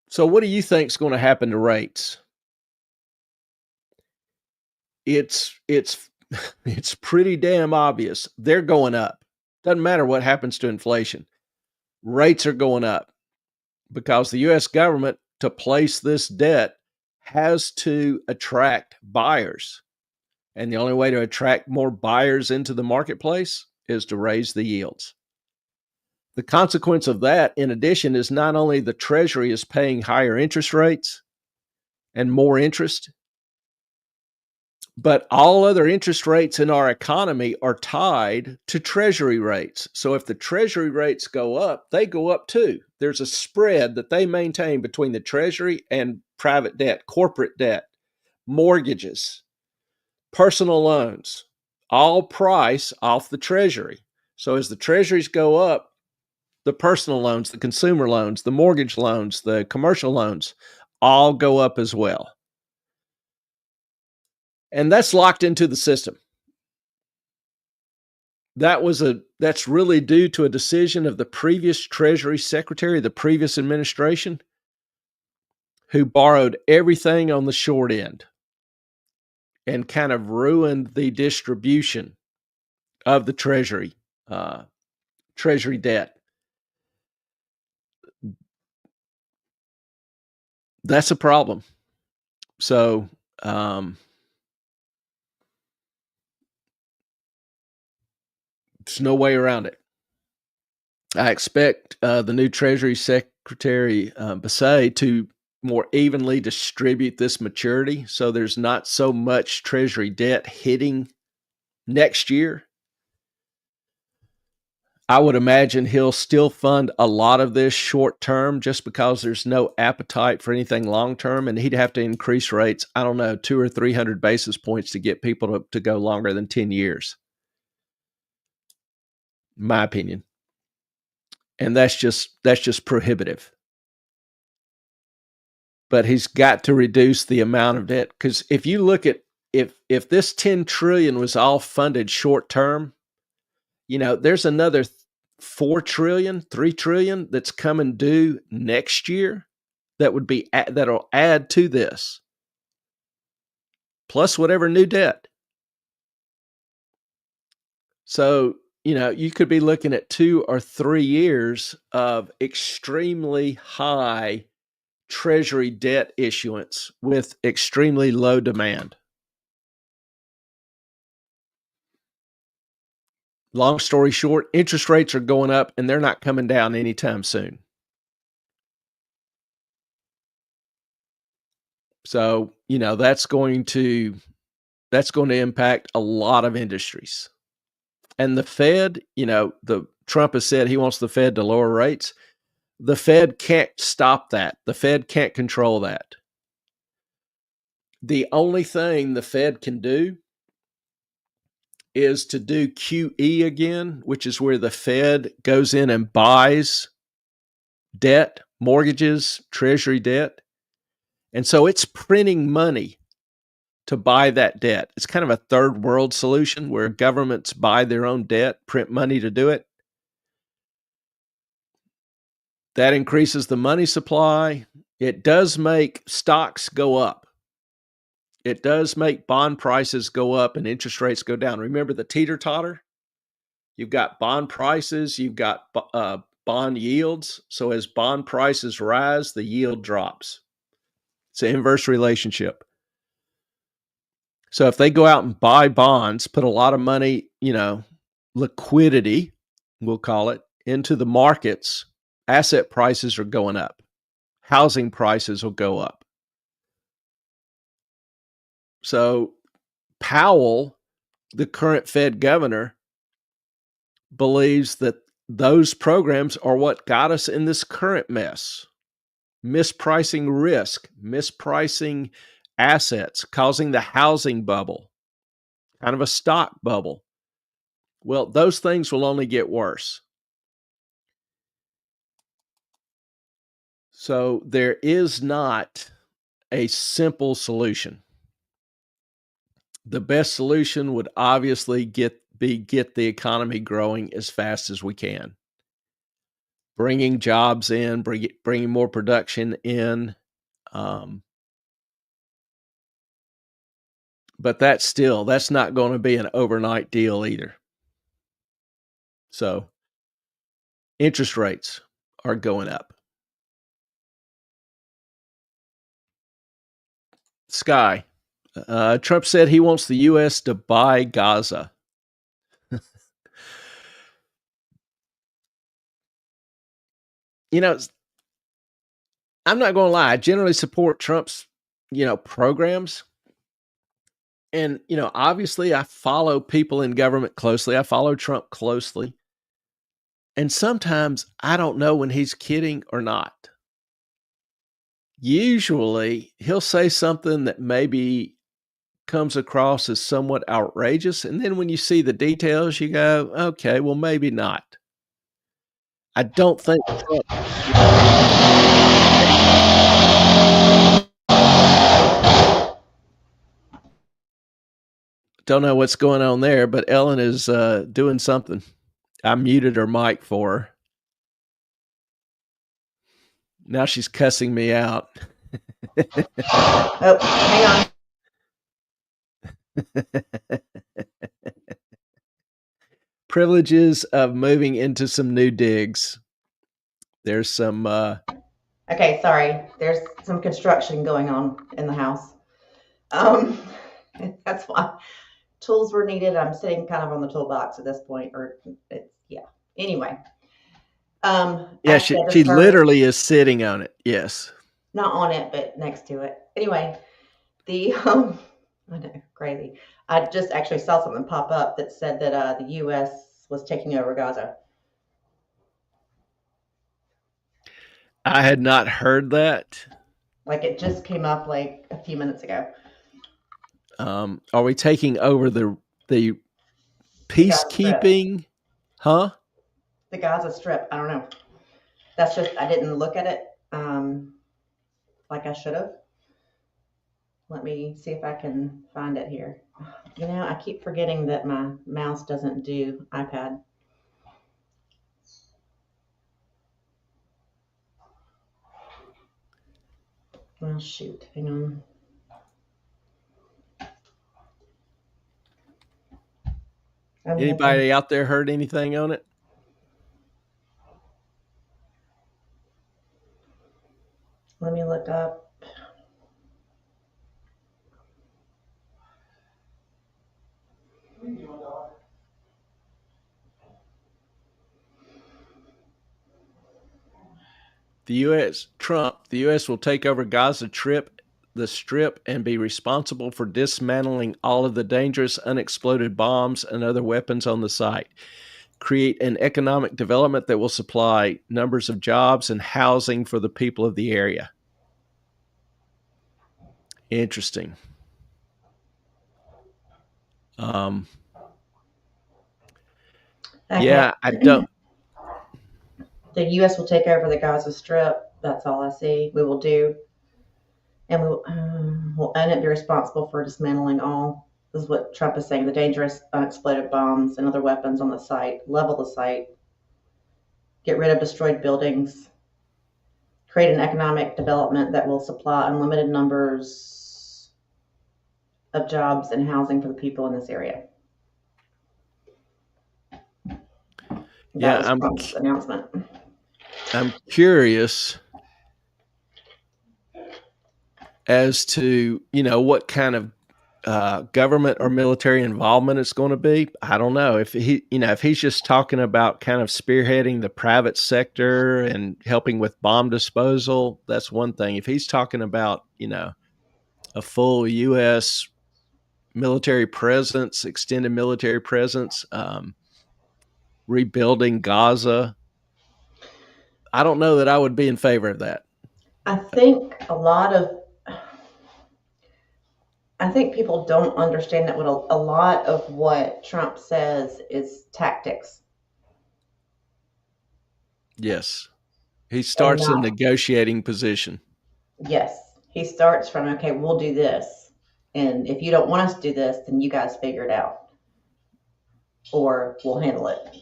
So what do you think is going to happen to rates? it's it's pretty damn obvious. They're going up. Doesn't matter what happens to inflation. Rates are going up because the US government, to place this debt, has to attract buyers. And the only way to attract more buyers into the marketplace is to raise the yields. The consequence of that, in addition, is not only the Treasury is paying higher interest rates and more interest, but all other interest rates in our economy are tied to Treasury rates. So if the Treasury rates go up, they go up too. There's a spread that they maintain between the Treasury and private debt, corporate debt, mortgages, personal loans, all price off the Treasury. So as the Treasuries go up, the personal loans, the consumer loans, the mortgage loans, the commercial loans all go up as well. And that's locked into the system. That's really due to a decision of the previous Treasury Secretary, the previous administration, who borrowed everything on the short end and kind of ruined the distribution of the Treasury debt. That's a problem. So there's no way around it. I expect the new Treasury Secretary Becerra to more evenly distribute this maturity, so there's not so much Treasury debt hitting next year. I would imagine he'll still fund a lot of this short term just because there's no appetite for anything long term, and he'd have to increase rates, I don't know, 200 or 300 basis points to get people to go longer than 10 years, in my opinion. And that's just prohibitive. But he's got to reduce the amount of debt, because if you look at if this 10 trillion was all funded short term, there's another 4 trillion, 3 trillion that's coming due next year that'll add to this, plus whatever new debt. So, you could be looking at 2 or 3 years of extremely high Treasury debt issuance with extremely low demand. Long story short, interest rates are going up and they're not coming down anytime soon. So, that's going to impact a lot of industries. And the Fed, the Trump has said he wants the Fed to lower rates. The Fed can't stop that. The Fed can't control that. The only thing the Fed can do is to do QE again, which is where the Fed goes in and buys debt, mortgages, Treasury debt. And so it's printing money to buy that debt. It's kind of a third world solution where governments buy their own debt, print money to do it. That increases the money supply. It does make stocks go up. It does make bond prices go up and interest rates go down. Remember the teeter-totter? You've got bond prices, you've got bond yields. So as bond prices rise, the yield drops. It's an inverse relationship. So if they go out and buy bonds, put a lot of money, liquidity, we'll call it, into the markets, asset prices are going up. Housing prices will go up. So Powell, the current Fed governor, believes that those programs are what got us in this current mess. Mispricing risk, mispricing assets, causing the housing bubble, kind of a stock bubble. Well, those things will only get worse. So there is not a simple solution. The best solution would obviously get the economy growing as fast as we can. Bringing jobs in, bringing more production in, but that's not going to be an overnight deal either. So interest rates are going up. Sky. Trump said he wants the U.S. to buy Gaza. You know, I'm not going to lie. I generally support Trump's, programs. And, obviously I follow people in government closely. I follow Trump closely. And sometimes I don't know when he's kidding or not. Usually he'll say something that maybe comes across as somewhat outrageous. And then when you see the details, you go, okay, well, maybe not. I don't think Trump, don't know what's going on there, but Ellen is doing something. I muted her mic for her. Now she's cussing me out. Oh, hang on. Privileges of moving into some new digs. There's some. Okay, sorry. There's some construction going on in the house. That's why tools were needed. I'm sitting kind of on the toolbox at this point, or yeah. Anyway, Yeah, actually, she literally is sitting on it. Yes, not on it, but next to it. Anyway, the I know, crazy. I just actually saw something pop up that said that the U.S. was taking over Gaza. I had not heard that. Like it just came up like a few minutes ago. Are we taking over the peacekeeping? Huh? The Gaza Strip. I don't know. That's just I didn't look at it like I should have. Let me see if I can find it here. I keep forgetting that my mouse doesn't do iPad. Well, shoot. Hang on. Anybody out there heard anything on it? Let me look up. The U.S. will take over the Strip, and be responsible for dismantling all of the dangerous unexploded bombs and other weapons on the site. Create an economic development that will supply numbers of jobs and housing for the people of the area. Interesting. Okay. Yeah, I don't. The U.S. will take over the Gaza Strip. That's all I see. We will do, and we'll own it, be responsible for dismantling all. This is what Trump is saying: the dangerous unexploded bombs and other weapons on the site. Level the site. Get rid of destroyed buildings. Create an economic development that will supply unlimited numbers of jobs and housing for the people in this area. That was Trump's announcement. I'm curious as to, what kind of government or military involvement it's going to be. I don't know if he's just talking about kind of spearheading the private sector and helping with bomb disposal. That's one thing. If he's talking about, a full U.S. military presence, extended military presence, rebuilding Gaza, I don't know that I would be in favor of that. I think people don't understand that a lot of what Trump says is tactics. Yes. He starts a negotiating position. Yes. He starts from, okay, we'll do this. And if you don't want us to do this, then you guys figure it out. Or we'll handle it.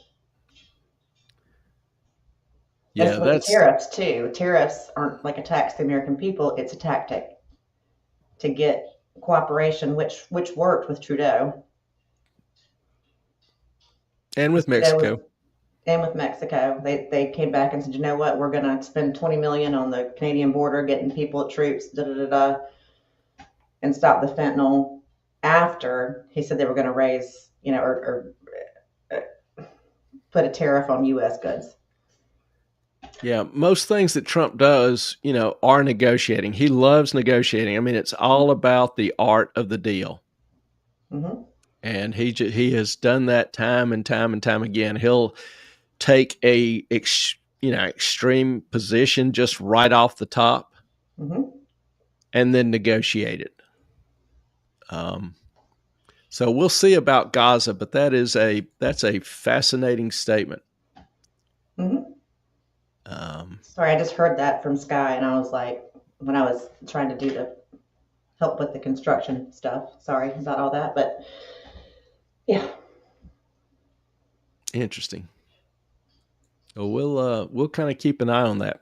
Yeah, that's tariffs too. Tariffs aren't like a tax to the American people. It's a tactic to get cooperation, which worked with Trudeau. And with Trudeau was, Mexico. and with Mexico, they came back and said, you know what, we're going to spend 20 million on the Canadian border, getting people, troops, da da da da, and stop the fentanyl. After he said they were going to raise, or put a tariff on U.S. goods. Yeah, most things that Trump does, are negotiating. He loves negotiating. I mean, it's all about the art of the deal. Mm-hmm. And he has done that time and time and time again. He'll take a extreme position just right off the top, Mm-hmm. and then negotiate it. So we'll see about Gaza, but that's a fascinating statement. Mm-hmm. Sorry, I just heard that from Sky, and I was like, when I was trying to do the help with the construction stuff. Sorry about all that, but yeah. Interesting. Well, we'll kind of keep an eye on that.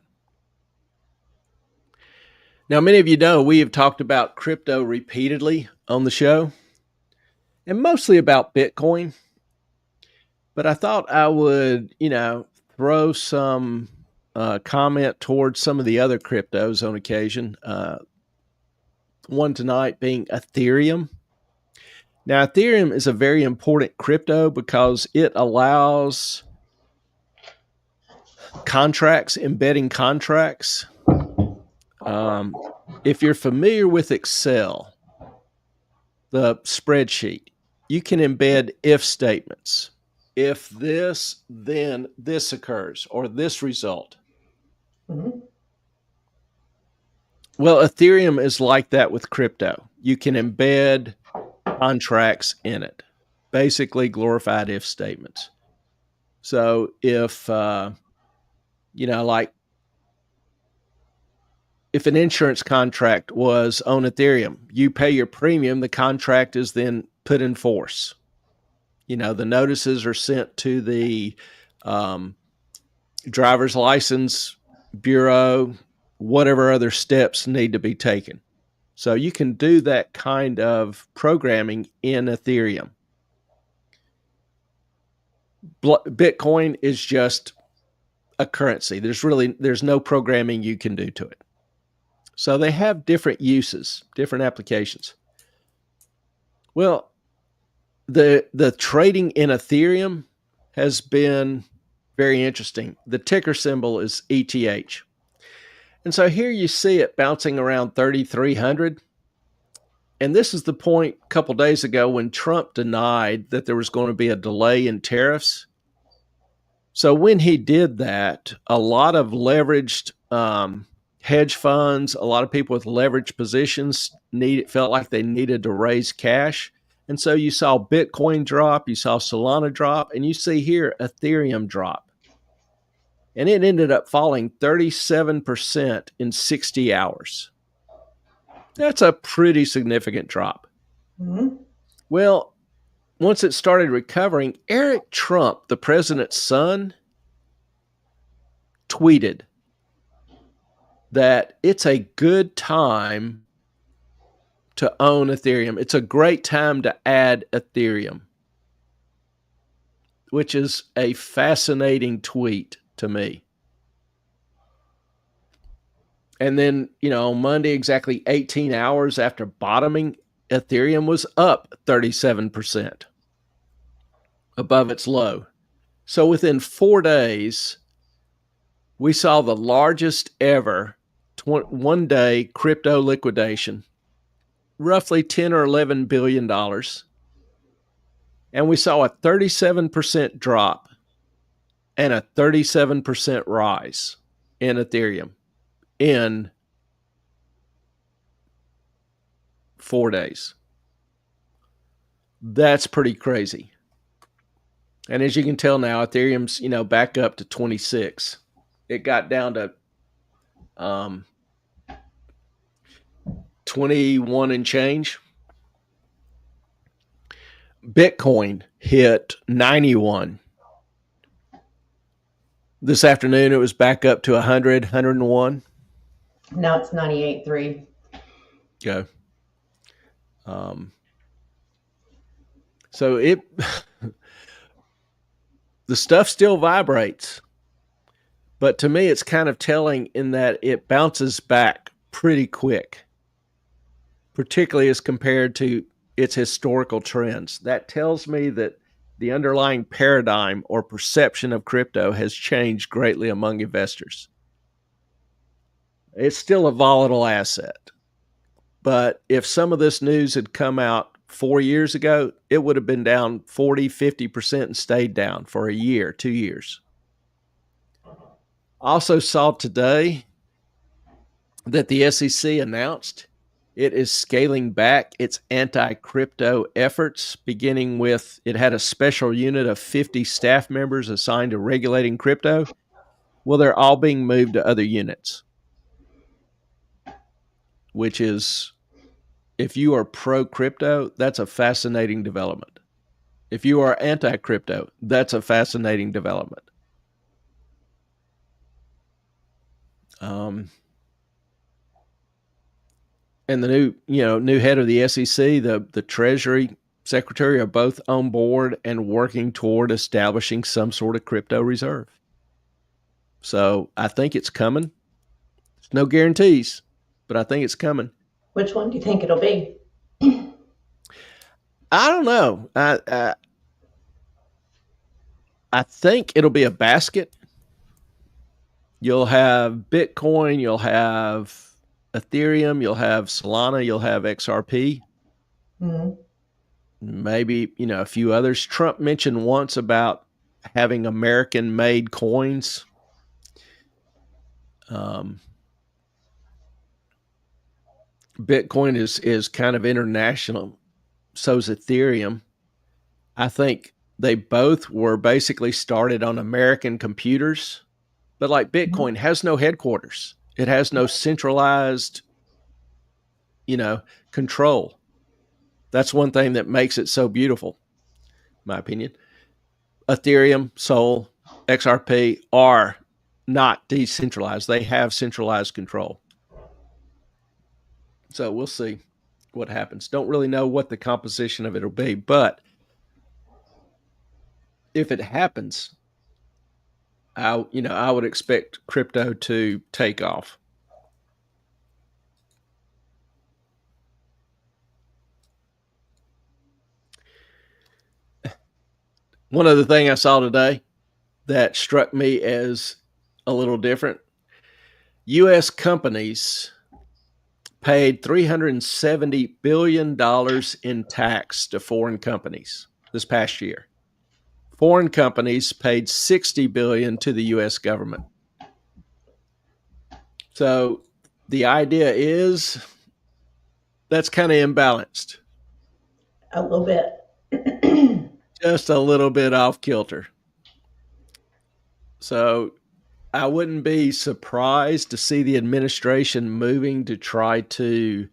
Now, many of you know we have talked about crypto repeatedly on the show, and mostly about Bitcoin. But I thought I would, throw some comment towards some of the other cryptos on occasion. One tonight being Ethereum. Now, Ethereum is a very important crypto because it allows contracts, embedding contracts. If you're familiar with Excel, the spreadsheet, you can embed if statements. If this, then this occurs, or this result. Mm-hmm. Well, Ethereum is like that with crypto. You can embed contracts in it, basically glorified if statements. So if, like if an insurance contract was on Ethereum, you pay your premium, the contract is then put in force. The notices are sent to the driver's license bureau, whatever other steps need to be taken. So you can do that kind of programming in Ethereum. Bitcoin is just a currency. There's no programming you can do to it. So they have different uses, different applications. Well, the trading in Ethereum has been very interesting. The ticker symbol is ETH. And so here you see it bouncing around 3,300. And this is the point a couple days ago when Trump denied that there was going to be a delay in tariffs. So when he did that, a lot of leveraged hedge funds, a lot of people with leveraged positions felt like they needed to raise cash. And so you saw Bitcoin drop, you saw Solana drop, and you see here Ethereum drop. And it ended up falling 37% in 60 hours. That's a pretty significant drop. Mm-hmm. Well, once it started recovering, Eric Trump, the president's son, tweeted that it's a good time to own Ethereum. It's a great time to add Ethereum, which is a fascinating tweet to me. And then, on Monday, exactly 18 hours after bottoming, Ethereum was up 37% above its low. So within 4 days, we saw the largest ever one-day crypto liquidation, roughly $10 or $11 billion. And we saw a 37% drop and a 37% rise in Ethereum in 4 days. That's pretty crazy. And as you can tell now, Ethereum's, back up to 26. It got down to 21 and change. Bitcoin hit 91. This afternoon, it was back up to 100, 101. Now it's 98.3. Go. Um, so it the stuff still vibrates, but to me, it's kind of telling in that it bounces back pretty quick, particularly as compared to its historical trends. That tells me that the underlying paradigm or perception of crypto has changed greatly among investors. It's still a volatile asset, but if some of this news had come out 4 years ago, it would have been down 40, 50% and stayed down for a year, 2 years. Also saw today that the SEC announced it is scaling back its anti-crypto efforts, beginning with it had a special unit of 50 staff members assigned to regulating crypto. Well, they're all being moved to other units, which is, if you are pro-crypto, that's a fascinating development. If you are anti-crypto, that's a fascinating development. And the new head of the SEC, the Treasury Secretary are both on board and working toward establishing some sort of crypto reserve. So I think it's coming. There's no guarantees, but I think it's coming. Which one do you think it'll be? I don't know. I think it'll be a basket. You'll have Bitcoin, you'll have Ethereum, you'll have Solana, you'll have XRP. Mm-hmm. Maybe, a few others. Trump mentioned once about having American-made coins. Bitcoin is kind of international. So is Ethereum. I think they both were basically started on American computers, but like Bitcoin has no headquarters. It has no centralized, control. That's one thing that makes it so beautiful, in my opinion. Ethereum, Sol, XRP are not decentralized. They have centralized control. So we'll see what happens. Don't really know what the composition of it will be, but if it happens, I would expect crypto to take off. One other thing I saw today that struck me as a little different. U.S. companies paid $370 billion in tax to foreign companies this past year. Foreign companies paid $60 billion to the U.S. government. So the idea is that's kind of imbalanced. A little bit. Just a little bit off kilter. So I wouldn't be surprised to see the administration moving to try to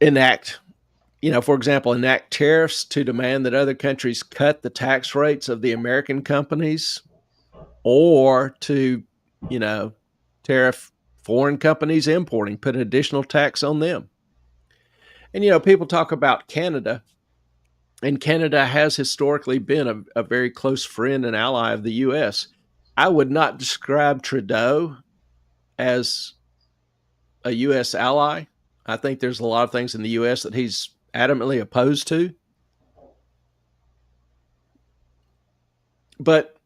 enact, for example, enact tariffs to demand that other countries cut the tax rates of the American companies, or to, tariff foreign companies importing, put an additional tax on them. And, people talk about Canada, and Canada has historically been a very close friend and ally of the U.S. I would not describe Trudeau as a U.S. ally. I think there's a lot of things in the U.S. that he's adamantly opposed to. But,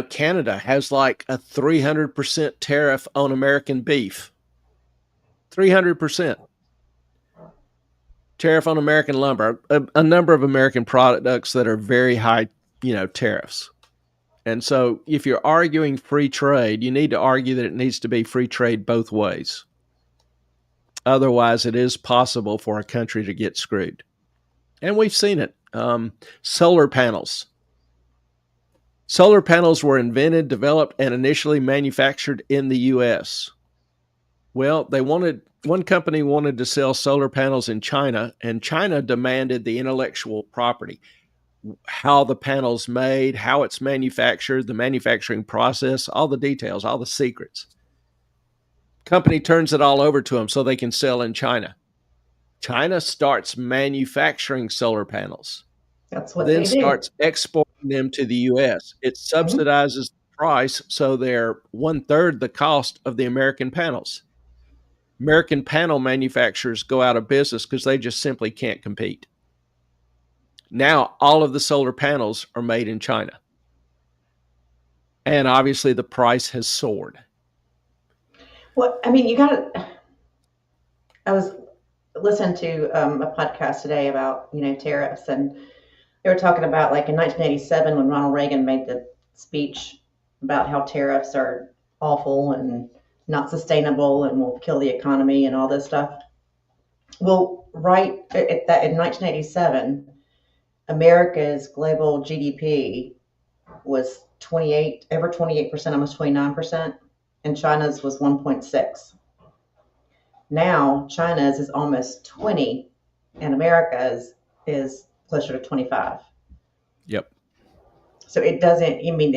Canada has like a 300% tariff on American beef. 300%. Tariff on American lumber, a number of American products that are very high, tariffs. And so if you're arguing free trade, you need to argue that it needs to be free trade both ways. Otherwise, it is possible for a country to get screwed. And we've seen it. Solar panels. Solar panels were invented, developed, and initially manufactured in the U.S. Well, one company wanted to sell solar panels in China, and China demanded the intellectual property, how the panel's made, how it's manufactured, the manufacturing process, all the details, all the secrets. Company turns it all over to them so they can sell in China. China starts manufacturing solar panels, That's what then they do. starts exporting them to the US. It Hmm. subsidizes the price, so they're one third the cost of the American panels. American panel manufacturers go out of business because they just simply can't compete. Now, all of the solar panels are made in China. And obviously, the price has soared. Well, I mean, you got to. I was listening to a podcast today about tariffs, and they were talking about like in 1987 when Ronald Reagan made the speech about how tariffs are awful and not sustainable and will kill the economy and all this stuff. Well, right at that in 1987, America's global GDP was 28%, almost 29%, and China's was 1.6. Now China's is almost 20, and America's is closer to 25. Yep. So it doesn't. I mean,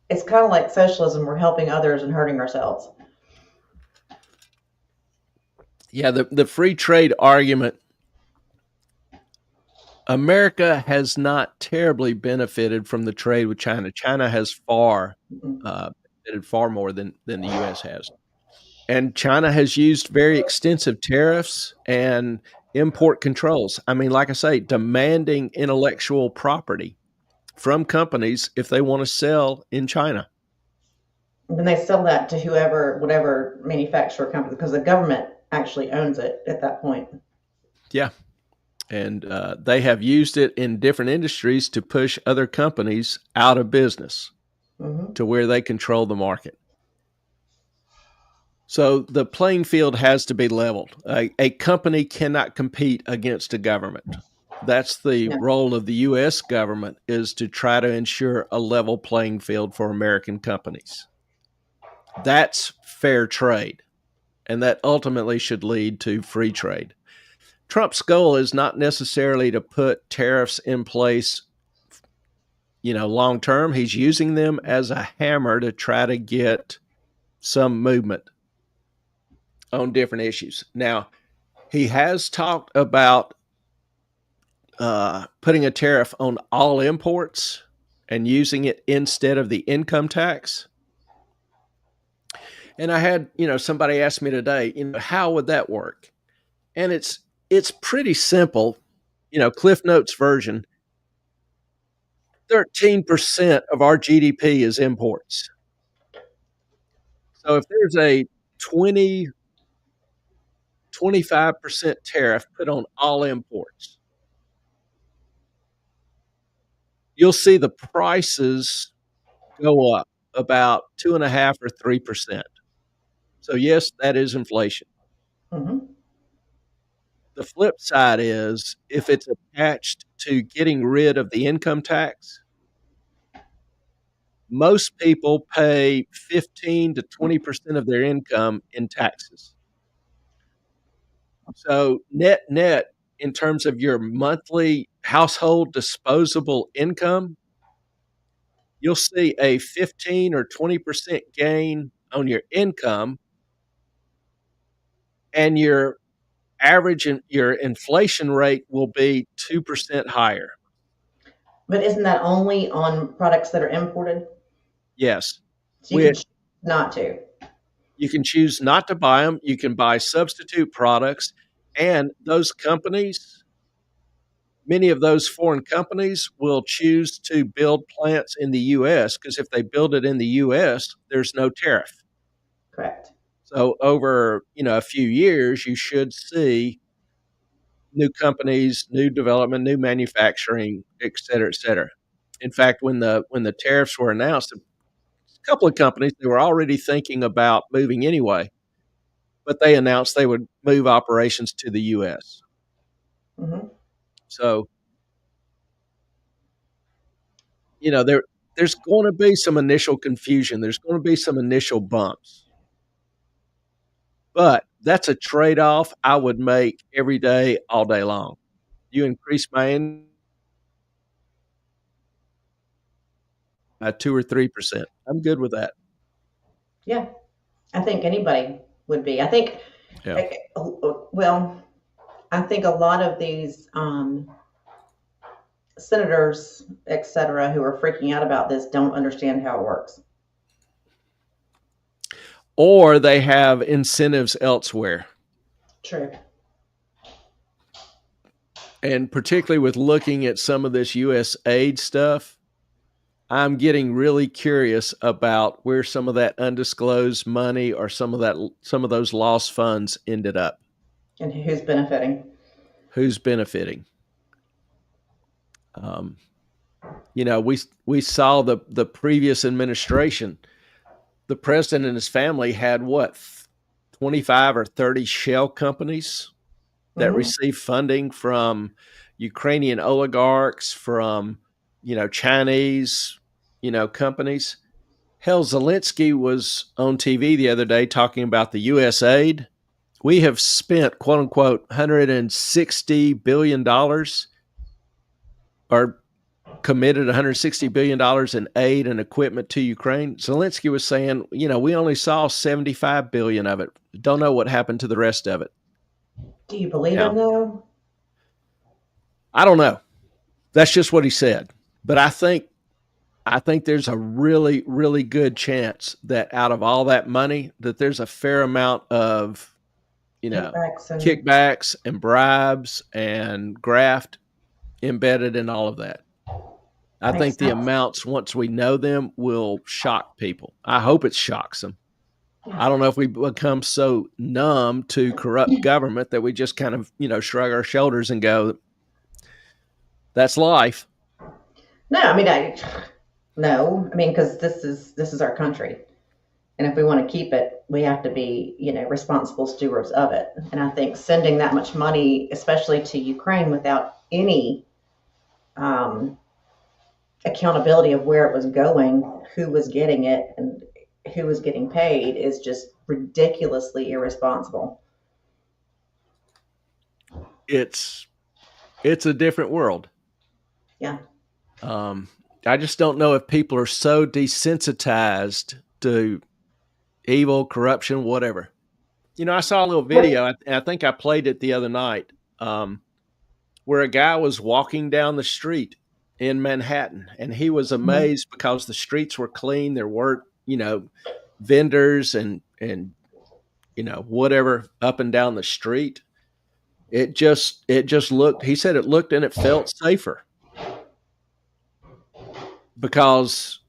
it's kind of like socialism. We're helping others and hurting ourselves. Yeah, the free trade argument, America has not terribly benefited from the trade with China. China has Mm-mm. benefited far more than the US has. And China has used very extensive tariffs and import controls. I mean, like I say, demanding intellectual property from companies if they want to sell in China. And then they sell that to whoever, whatever manufacturer company, because the government actually owns it at that point. Yeah. And they have used it in different industries to push other companies out of business Hmm. to where they control the market. So the playing field has to be leveled. A company cannot compete against a government. That's the No. role of the U.S. government, is to try to ensure a level playing field for American companies. That's fair trade, and that ultimately should lead to free trade. Trump's goal is not necessarily to put tariffs in place, long term. He's using them as a hammer to try to get some movement on different issues. Now, he has talked about putting a tariff on all imports and using it instead of the income tax. And I had, somebody ask me today, how would that work? And it's pretty simple. Cliff Notes version, 13% of our GDP is imports. So if there's a 20, 25% tariff put on all imports, you'll see the prices go up about 2.5 or 3%. So yes, that is inflation. Hmm. The flip side is if it's attached to getting rid of the income tax, most people pay 15 to 20% of their income in taxes. So net, in terms of your monthly household disposable income, you'll see a 15 or 20% gain on your income, and your inflation rate will be 2% higher. But isn't that only on products that are imported? Yes. So you can Which choose not to. you can choose not to buy them. You can buy substitute products. And those companies, many of those foreign companies will choose to build plants in the US because if they build it in the US, there's no tariff. Correct. So over, a few years, you should see new companies, new development, new manufacturing, et cetera, et cetera. In fact, when the tariffs were announced, a couple of companies, they were already thinking about moving anyway, but they announced they would move operations to the US. Hmm. So, there's going to be some initial confusion. There's going to be some initial bumps, but that's a trade off I would make every day, all day long. You increase my income by 2 or 3%. I'm good with that. Yeah, I think anybody would be. I think Yeah. Well, I think a lot of these senators, et cetera, who are freaking out about this don't understand how it works. Or they have incentives elsewhere. True. And particularly with looking at some of this US aid stuff, I'm getting really curious about where some of that undisclosed money or some of those lost funds ended up. And who's benefiting? Who's benefiting? Um, we saw the previous administration. The president and his family had what 25 or 30 shell companies that Mm-hmm. received funding from Ukrainian oligarchs, from Chinese companies. Hell, Zelensky was on TV the other day talking about the U.S. aid. We have spent, quote unquote, $160 billion or committed $160 billion in aid and equipment to Ukraine. Zelensky was saying, we only saw 75 billion of it. Don't know what happened to the rest of it. Do you believe him Now, though? I don't know. That's just what he said. But I think there's a really, really good chance that out of all that money, that there's a fair amount of, Kickbacks and kickbacks and bribes and graft embedded in all of that. I makes think the sense. amounts, once we know them, will shock people. I hope it shocks them. Yeah. I don't know if we become so numb to corrupt government that we just kind of, shrug our shoulders and go, that's life. No, I mean, no, I mean, because this is our country, and if we want to keep it, we have to be, responsible stewards of it. And I think sending that much money, especially to Ukraine, without any um, accountability of where it was going, who was getting it, and who was getting paid, is just ridiculously irresponsible. It's a different world. Yeah. Um, I just don't know if people are so desensitized to evil, corruption, whatever. I saw a little What? video. I think I played it the other night, where a guy was walking down the street in Manhattan, and he was Mhm. amazed because the streets were clean. There weren't, vendors and whatever up and down the street. It just looked. He said it looked and it felt safer because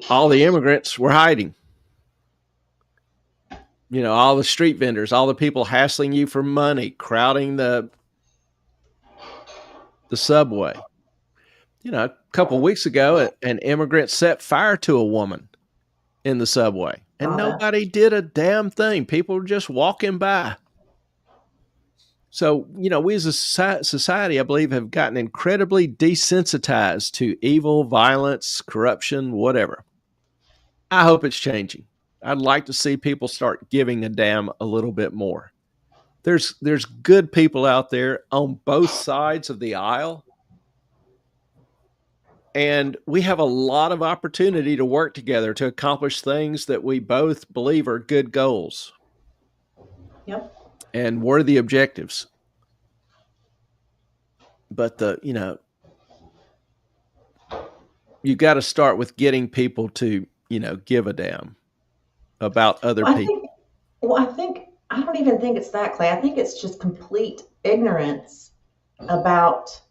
all the immigrants were hiding. All the street vendors, all the people hassling you for money, crowding the subway. A couple of weeks ago, an immigrant set fire to a woman in the subway, and Saw that. nobody did a damn thing. People were just walking by. So, we as a society, I believe, have gotten incredibly desensitized to evil, violence, corruption, whatever. I hope it's changing. I'd like to see people start giving a damn a little bit more. There's good people out there on both sides of the aisle, and we have a lot of opportunity to work together to accomplish things that we both believe are good goals Yep. and worthy objectives. But you got to start with getting people to, give a damn about other Well, I people. think. Well, I don't even think it's that, Clay. I think it's just complete ignorance about,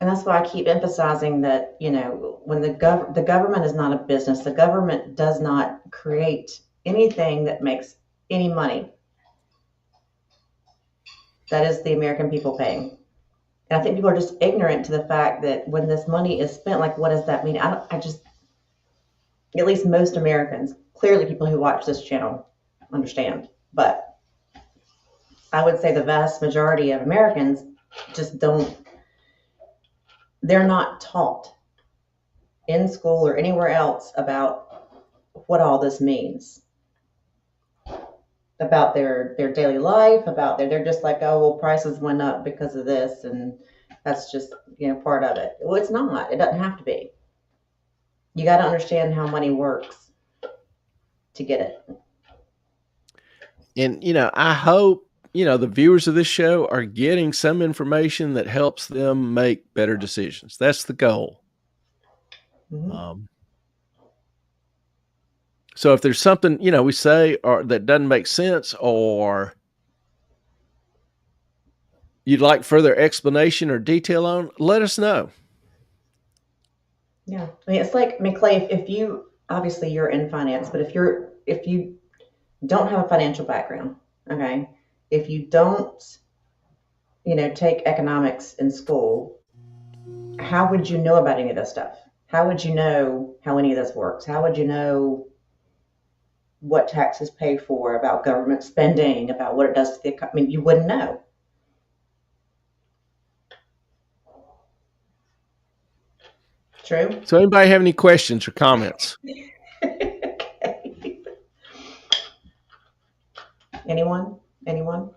and that's why I keep emphasizing that, when the government is not a business, the government does not create anything that makes any money. That is the American people paying. And I think people are just ignorant to the fact that when this money is spent, like, what does that mean? I just, at least most Americans, clearly people who watch this channel understand, but I would say the vast majority of Americans just don't, they're not taught in school or anywhere else about what all this means, about their daily life, about they're just like, oh, well, prices went up because of this, and that's just, part of it. Well, it's not. It doesn't have to be. You got to understand how money works to get it. And, I hope, the viewers of this show are getting some information that helps them make better decisions. That's the goal. Mhm. Um, so if there's something, we say or that doesn't make sense, or you'd like further explanation or detail on, let us know. Yeah, I mean, it's like McClay. If you obviously you're in finance, but if you don't have a financial background, okay, if you don't, take economics in school, how would you know about any of this stuff? How would you know how any of this works? How would you know what taxes pay for, about government spending, about what it does to the economy? I mean, you wouldn't know. True. So anybody have any questions or comments? Okay. Anyone? Anyone?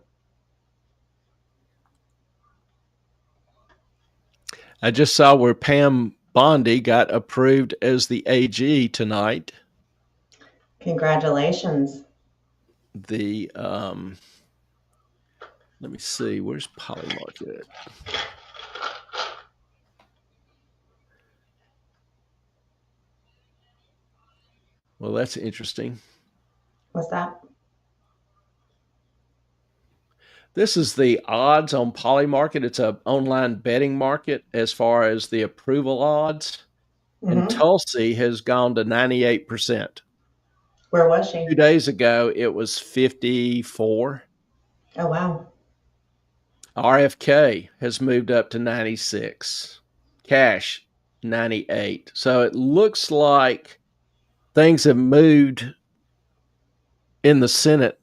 I just saw where Pam Bondi got approved as the AG tonight. Congratulations. The let me see, where's Polymarket at? Well, that's interesting. What's that? This is the odds on Polymarket. It's an online betting market as far as the approval odds. And Hmm. Tulsi has gone to 98%. Where was she? 2 days ago, it was 54. Oh, wow. RFK has moved up to 96. Cash, 98. So it looks like things have moved in the Senate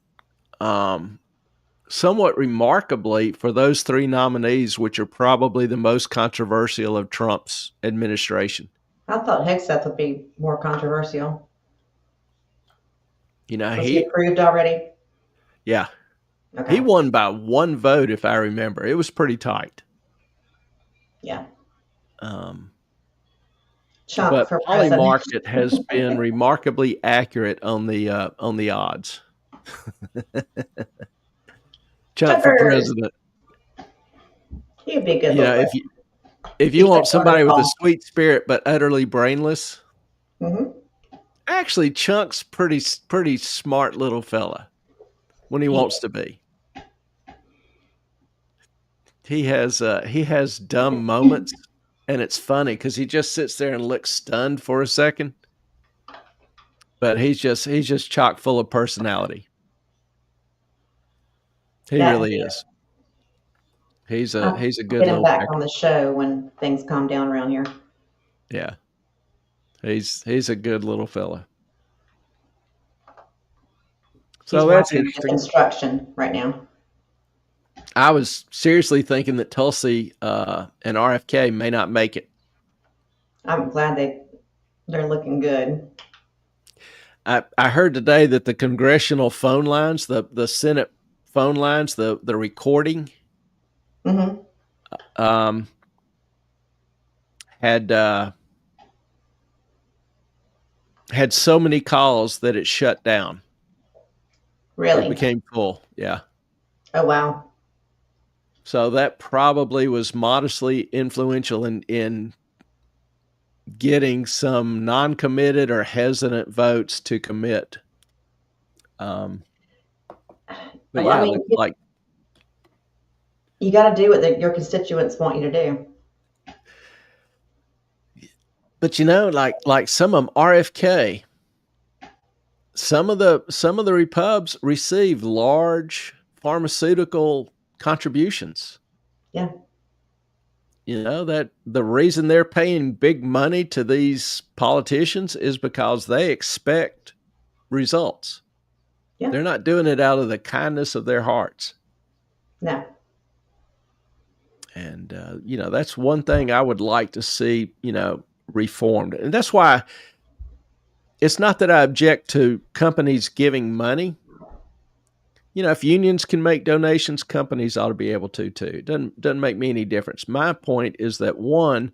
somewhat remarkably for those three nominees, which are probably the most controversial of Trump's administration. I thought Hegseth would be more controversial. You know, Was he he, approved already? yeah, he Okay. won by one vote, if I remember. It was pretty tight. Yeah. Um, Chunk but for president. Polymarket has been remarkably accurate on the odds. Chunk for Chuckers. president. He'd be a good You little know, player. if you He's like want somebody with a Arkansas. sweet spirit but utterly brainless, Hmm. actually Chunk's pretty smart little fella when he He wants to be. He has dumb moments, and it's funny because he just sits there and looks stunned for a second, but he's just chock full of personality. He that really is. He's a I'll he's a good get him little back on pecker. the show when things calm down around here. Yeah, he's a good little fella. He's So that's working with interesting. construction right now. I was seriously thinking that Tulsi and RFK may not make it. I'm glad they're looking good. I heard today that the congressional phone lines, the Senate phone lines, the recording Hmm. um, had so many calls that it shut down. It Really? became full. Yeah. Oh, wow. So that probably was modestly influential in getting some non-committed or hesitant votes to commit. Um, but Well, I yeah, it mean, looks like. you got to do what your constituents want you to do. But like some of them, RFK, some of the repubs receive large pharmaceutical contributions. Yeah. That the reason they're paying big money to these politicians is because they expect results. Yeah. They're not doing it out of the kindness of their hearts. No. And that's one thing I would like to see, reformed. And that's why it's not that I object to companies giving money. If unions can make donations, companies ought to be able to too. It doesn't make me any difference. My point is that one,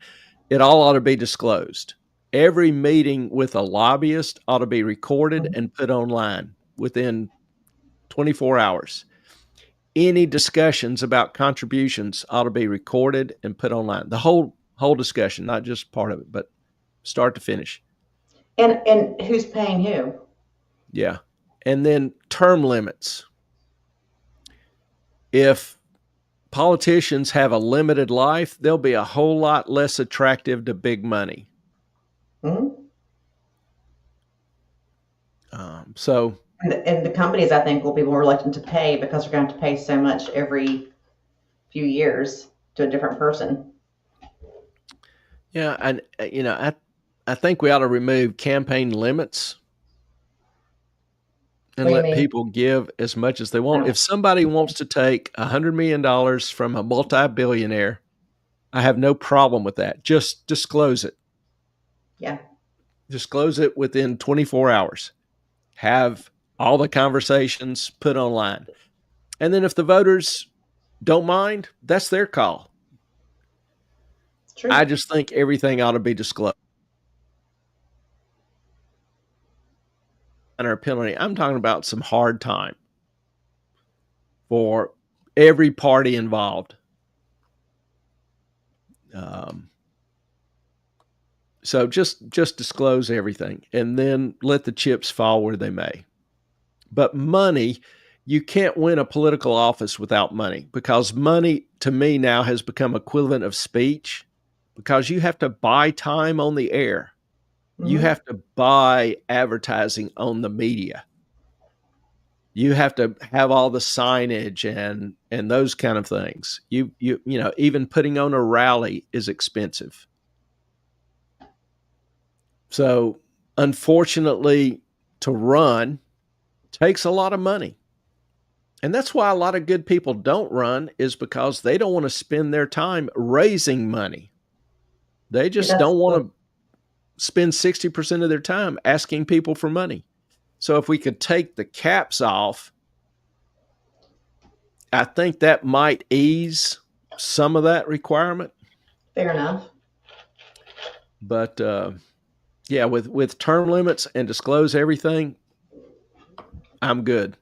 it all ought to be disclosed. Every meeting with a lobbyist ought to be recorded Mhm. and put online within 24 hours. Any discussions about contributions ought to be recorded and put online. The whole discussion, not just part of it, but start to finish. And who's paying who? Yeah. And then term limits. If politicians have a limited life, they'll be a whole lot less attractive to big money. Mhm. So And the companies, I think, will be more reluctant to pay because they're going to have to pay so much every few years to a different person. yeah, and I think we ought to remove campaign limits and What do you let mean? people give as much as they want. No. If somebody wants to take $100 million from a multi-billionaire, I have no problem with that. Just disclose it. Yeah. Disclose it within 24 hours. Have all the conversations put online. And then if the voters don't mind, that's their call. It's true. I just think everything ought to be disclosed. Or penalty. I'm talking about some hard time for every party involved. So just disclose everything and then let the chips fall where they may. But money, you can't win a political office without money, because money to me now has become equivalent of speech, because you have to buy time on the air. You Mhm. have to buy advertising on the media. You have to have all the signage and those kind of things. You know, even putting on a rally is expensive. So unfortunately, to run takes a lot of money. And that's why a lot of good people don't run, is because they don't want to spend their time raising money. They Yeah, just that's don't want what, to spend 60% of their time asking people for money. So if we could take the caps off, I think that might ease some of that requirement. fair enough. But yeah, with term limits and disclose everything, I'm good.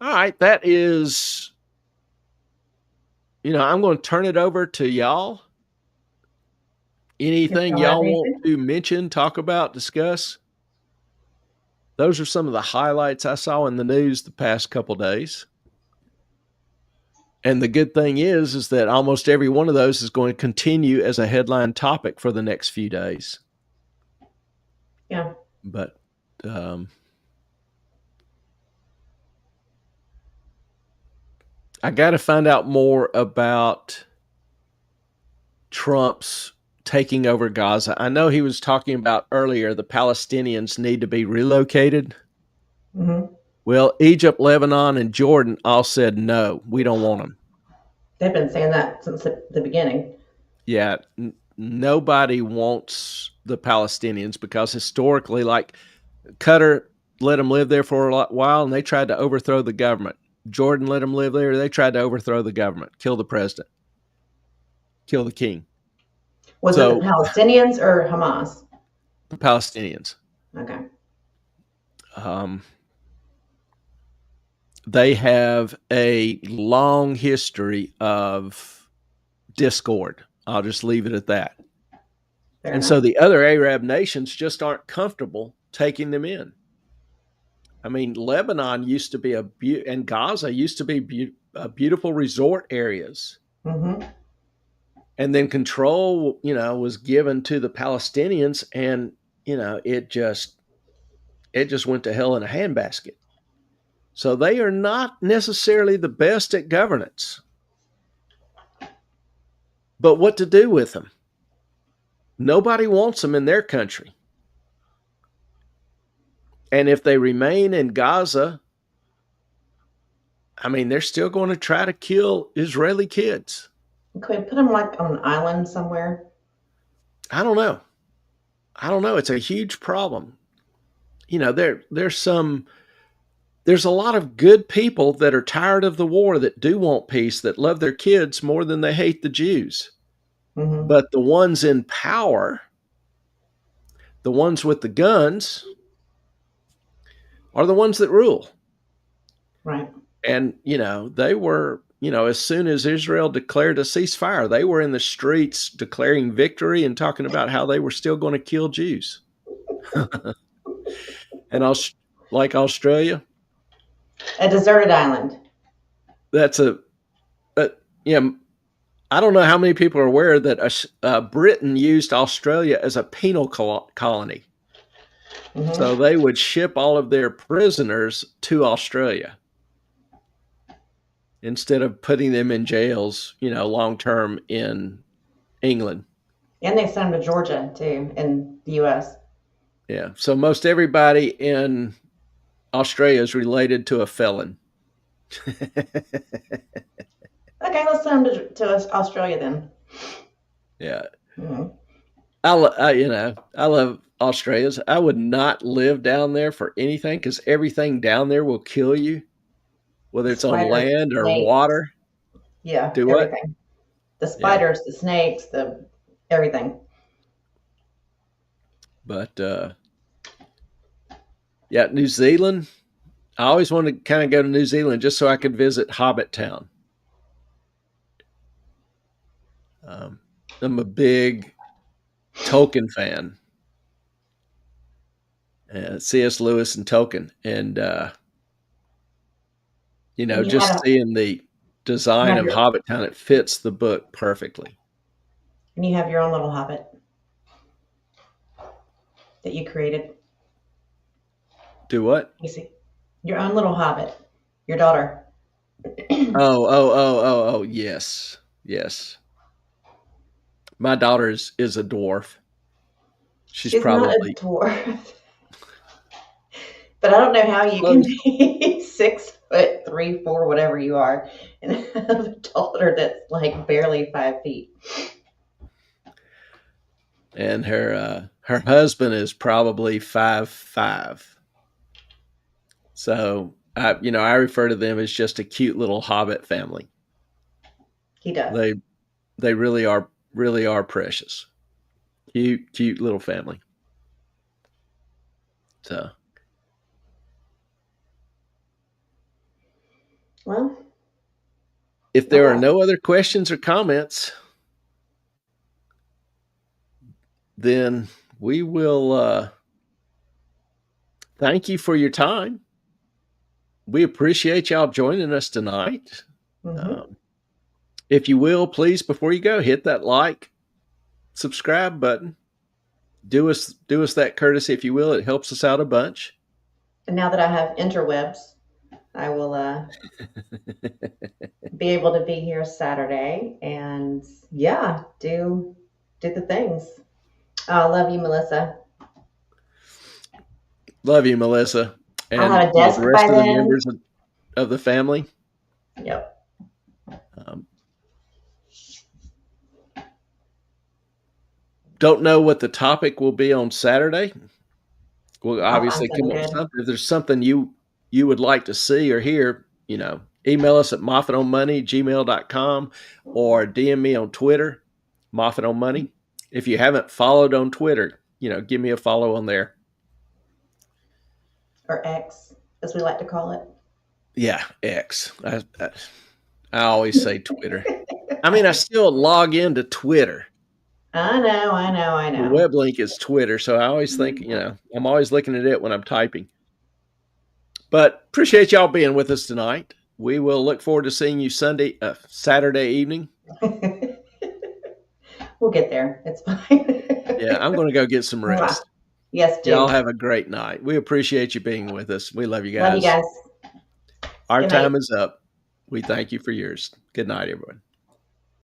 All right, that is, I'm going to turn it over to y'all. If Anything y'all have y'all want anything, to mention, talk about, discuss? Those are some of the highlights I saw in the news the past couple days. And the good thing is that almost every one of those is going to continue as a headline topic for the next few days. yeah. But I got to find out more about Trump's taking over Gaza. I know he was talking about earlier the Palestinians need to be relocated. Hmm. Well, Egypt, Lebanon, and Jordan all said no, we don't want them. They've been saying that since the beginning. Yeah, nobody wants the Palestinians, because historically, like, Qatar let them live there for a while, and they tried to overthrow the government. Jordan let them live there. They tried to overthrow the government, kill the president, kill the king. Was it the So Palestinians or Hamas? the Palestinians, Okay. um, they have a long history of discord. I'll just leave it at that. Fair And so enough. the other Arab nations just aren't comfortable taking them in. I mean, Lebanon used to be and Gaza used to be beautiful resort areas. Hmm. And then control, was given to the Palestinians, and it just went to hell in a handbasket. So they are not necessarily the best at governance. But what to do with them? Nobody wants them in their country. And if they remain in Gaza, I mean, they're still going to try to kill Israeli kids. Could we put them like on an island somewhere? I don't know. It's a huge problem. There's a lot of good people that are tired of the war, that do want peace, that love their kids more than they hate the Jews. Hmm. But the ones in power, the ones with the guns, are the ones that rule. Right. And, they were, as soon as Israel declared a ceasefire, they were in the streets declaring victory and talking about how they were still going to kill Jews. And like Australia, A deserted island. that's I don't know how many people are aware that Britain used Australia as a penal colony. Mm-hmm. So they would ship all of their prisoners to Australia instead of putting them in jails, long term in England. And they sent them to Georgia too, in the U.S. Yeah. So most everybody in Australia is related to a felon. Okay, let's send them to Australia then. Yeah. Mm-hmm. I love Australia. I would not live down there for anything because everything down there will kill you, whether it's on Spiders, land or snakes. water. Yeah, Do what? everything. The Yeah. spiders, the snakes, the everything. But yeah, New Zealand. I always wanted to kind of go to New Zealand just so I could visit Hobbit Town. I'm a big Tolkien fan. C.S. Lewis and Tolkien. And, And just seeing the design of Hobbit Town, it fits the book perfectly. And you have your own little hobbit that you created. Do what? You see, your own little hobbit, your daughter. Oh, yes. Yes. My daughter is a dwarf. She's probably not a dwarf. But I don't know how you can be 6'3", 4", whatever you are, and have a daughter that's like barely 5 feet. And her husband is probably 5'5". So I refer to them as just a cute little hobbit family. He does. They really are precious. Cute little family. So, well, if there are no other questions or comments, then we will thank you for your time. We appreciate y'all joining us tonight. Mm-hmm. If you will, please, before you go, hit that like, subscribe button. Do us that courtesy, if you will. It helps us out a bunch. And now that I have interwebs, I will be able to be here Saturday and do the things. I love you, Melissa. Love you, Melissa. And I'll have a desk the rest by of then. the members of the family. Yep. Don't know what the topic will be on Saturday. We'll obviously come up with something. If there's something you would like to see or hear, email us at moffatonmoney@gmail.com or DM me on Twitter, Moffat on Money. If you haven't followed on Twitter, give me a follow on there. Or X, as we like to call it. Yeah, X. I always say Twitter. I mean, I still log into Twitter. I know. The web link is Twitter, so I always think, I'm always looking at it when I'm typing. But appreciate y'all being with us tonight. We will look forward to seeing you Saturday evening. We'll get there. It's fine. Yeah, I'm going to go get some rest. Yes, do. Y'all have a great night. We appreciate you being with us. We love you guys. Love you guys. Our time is up. We thank you for yours. Good night, everyone.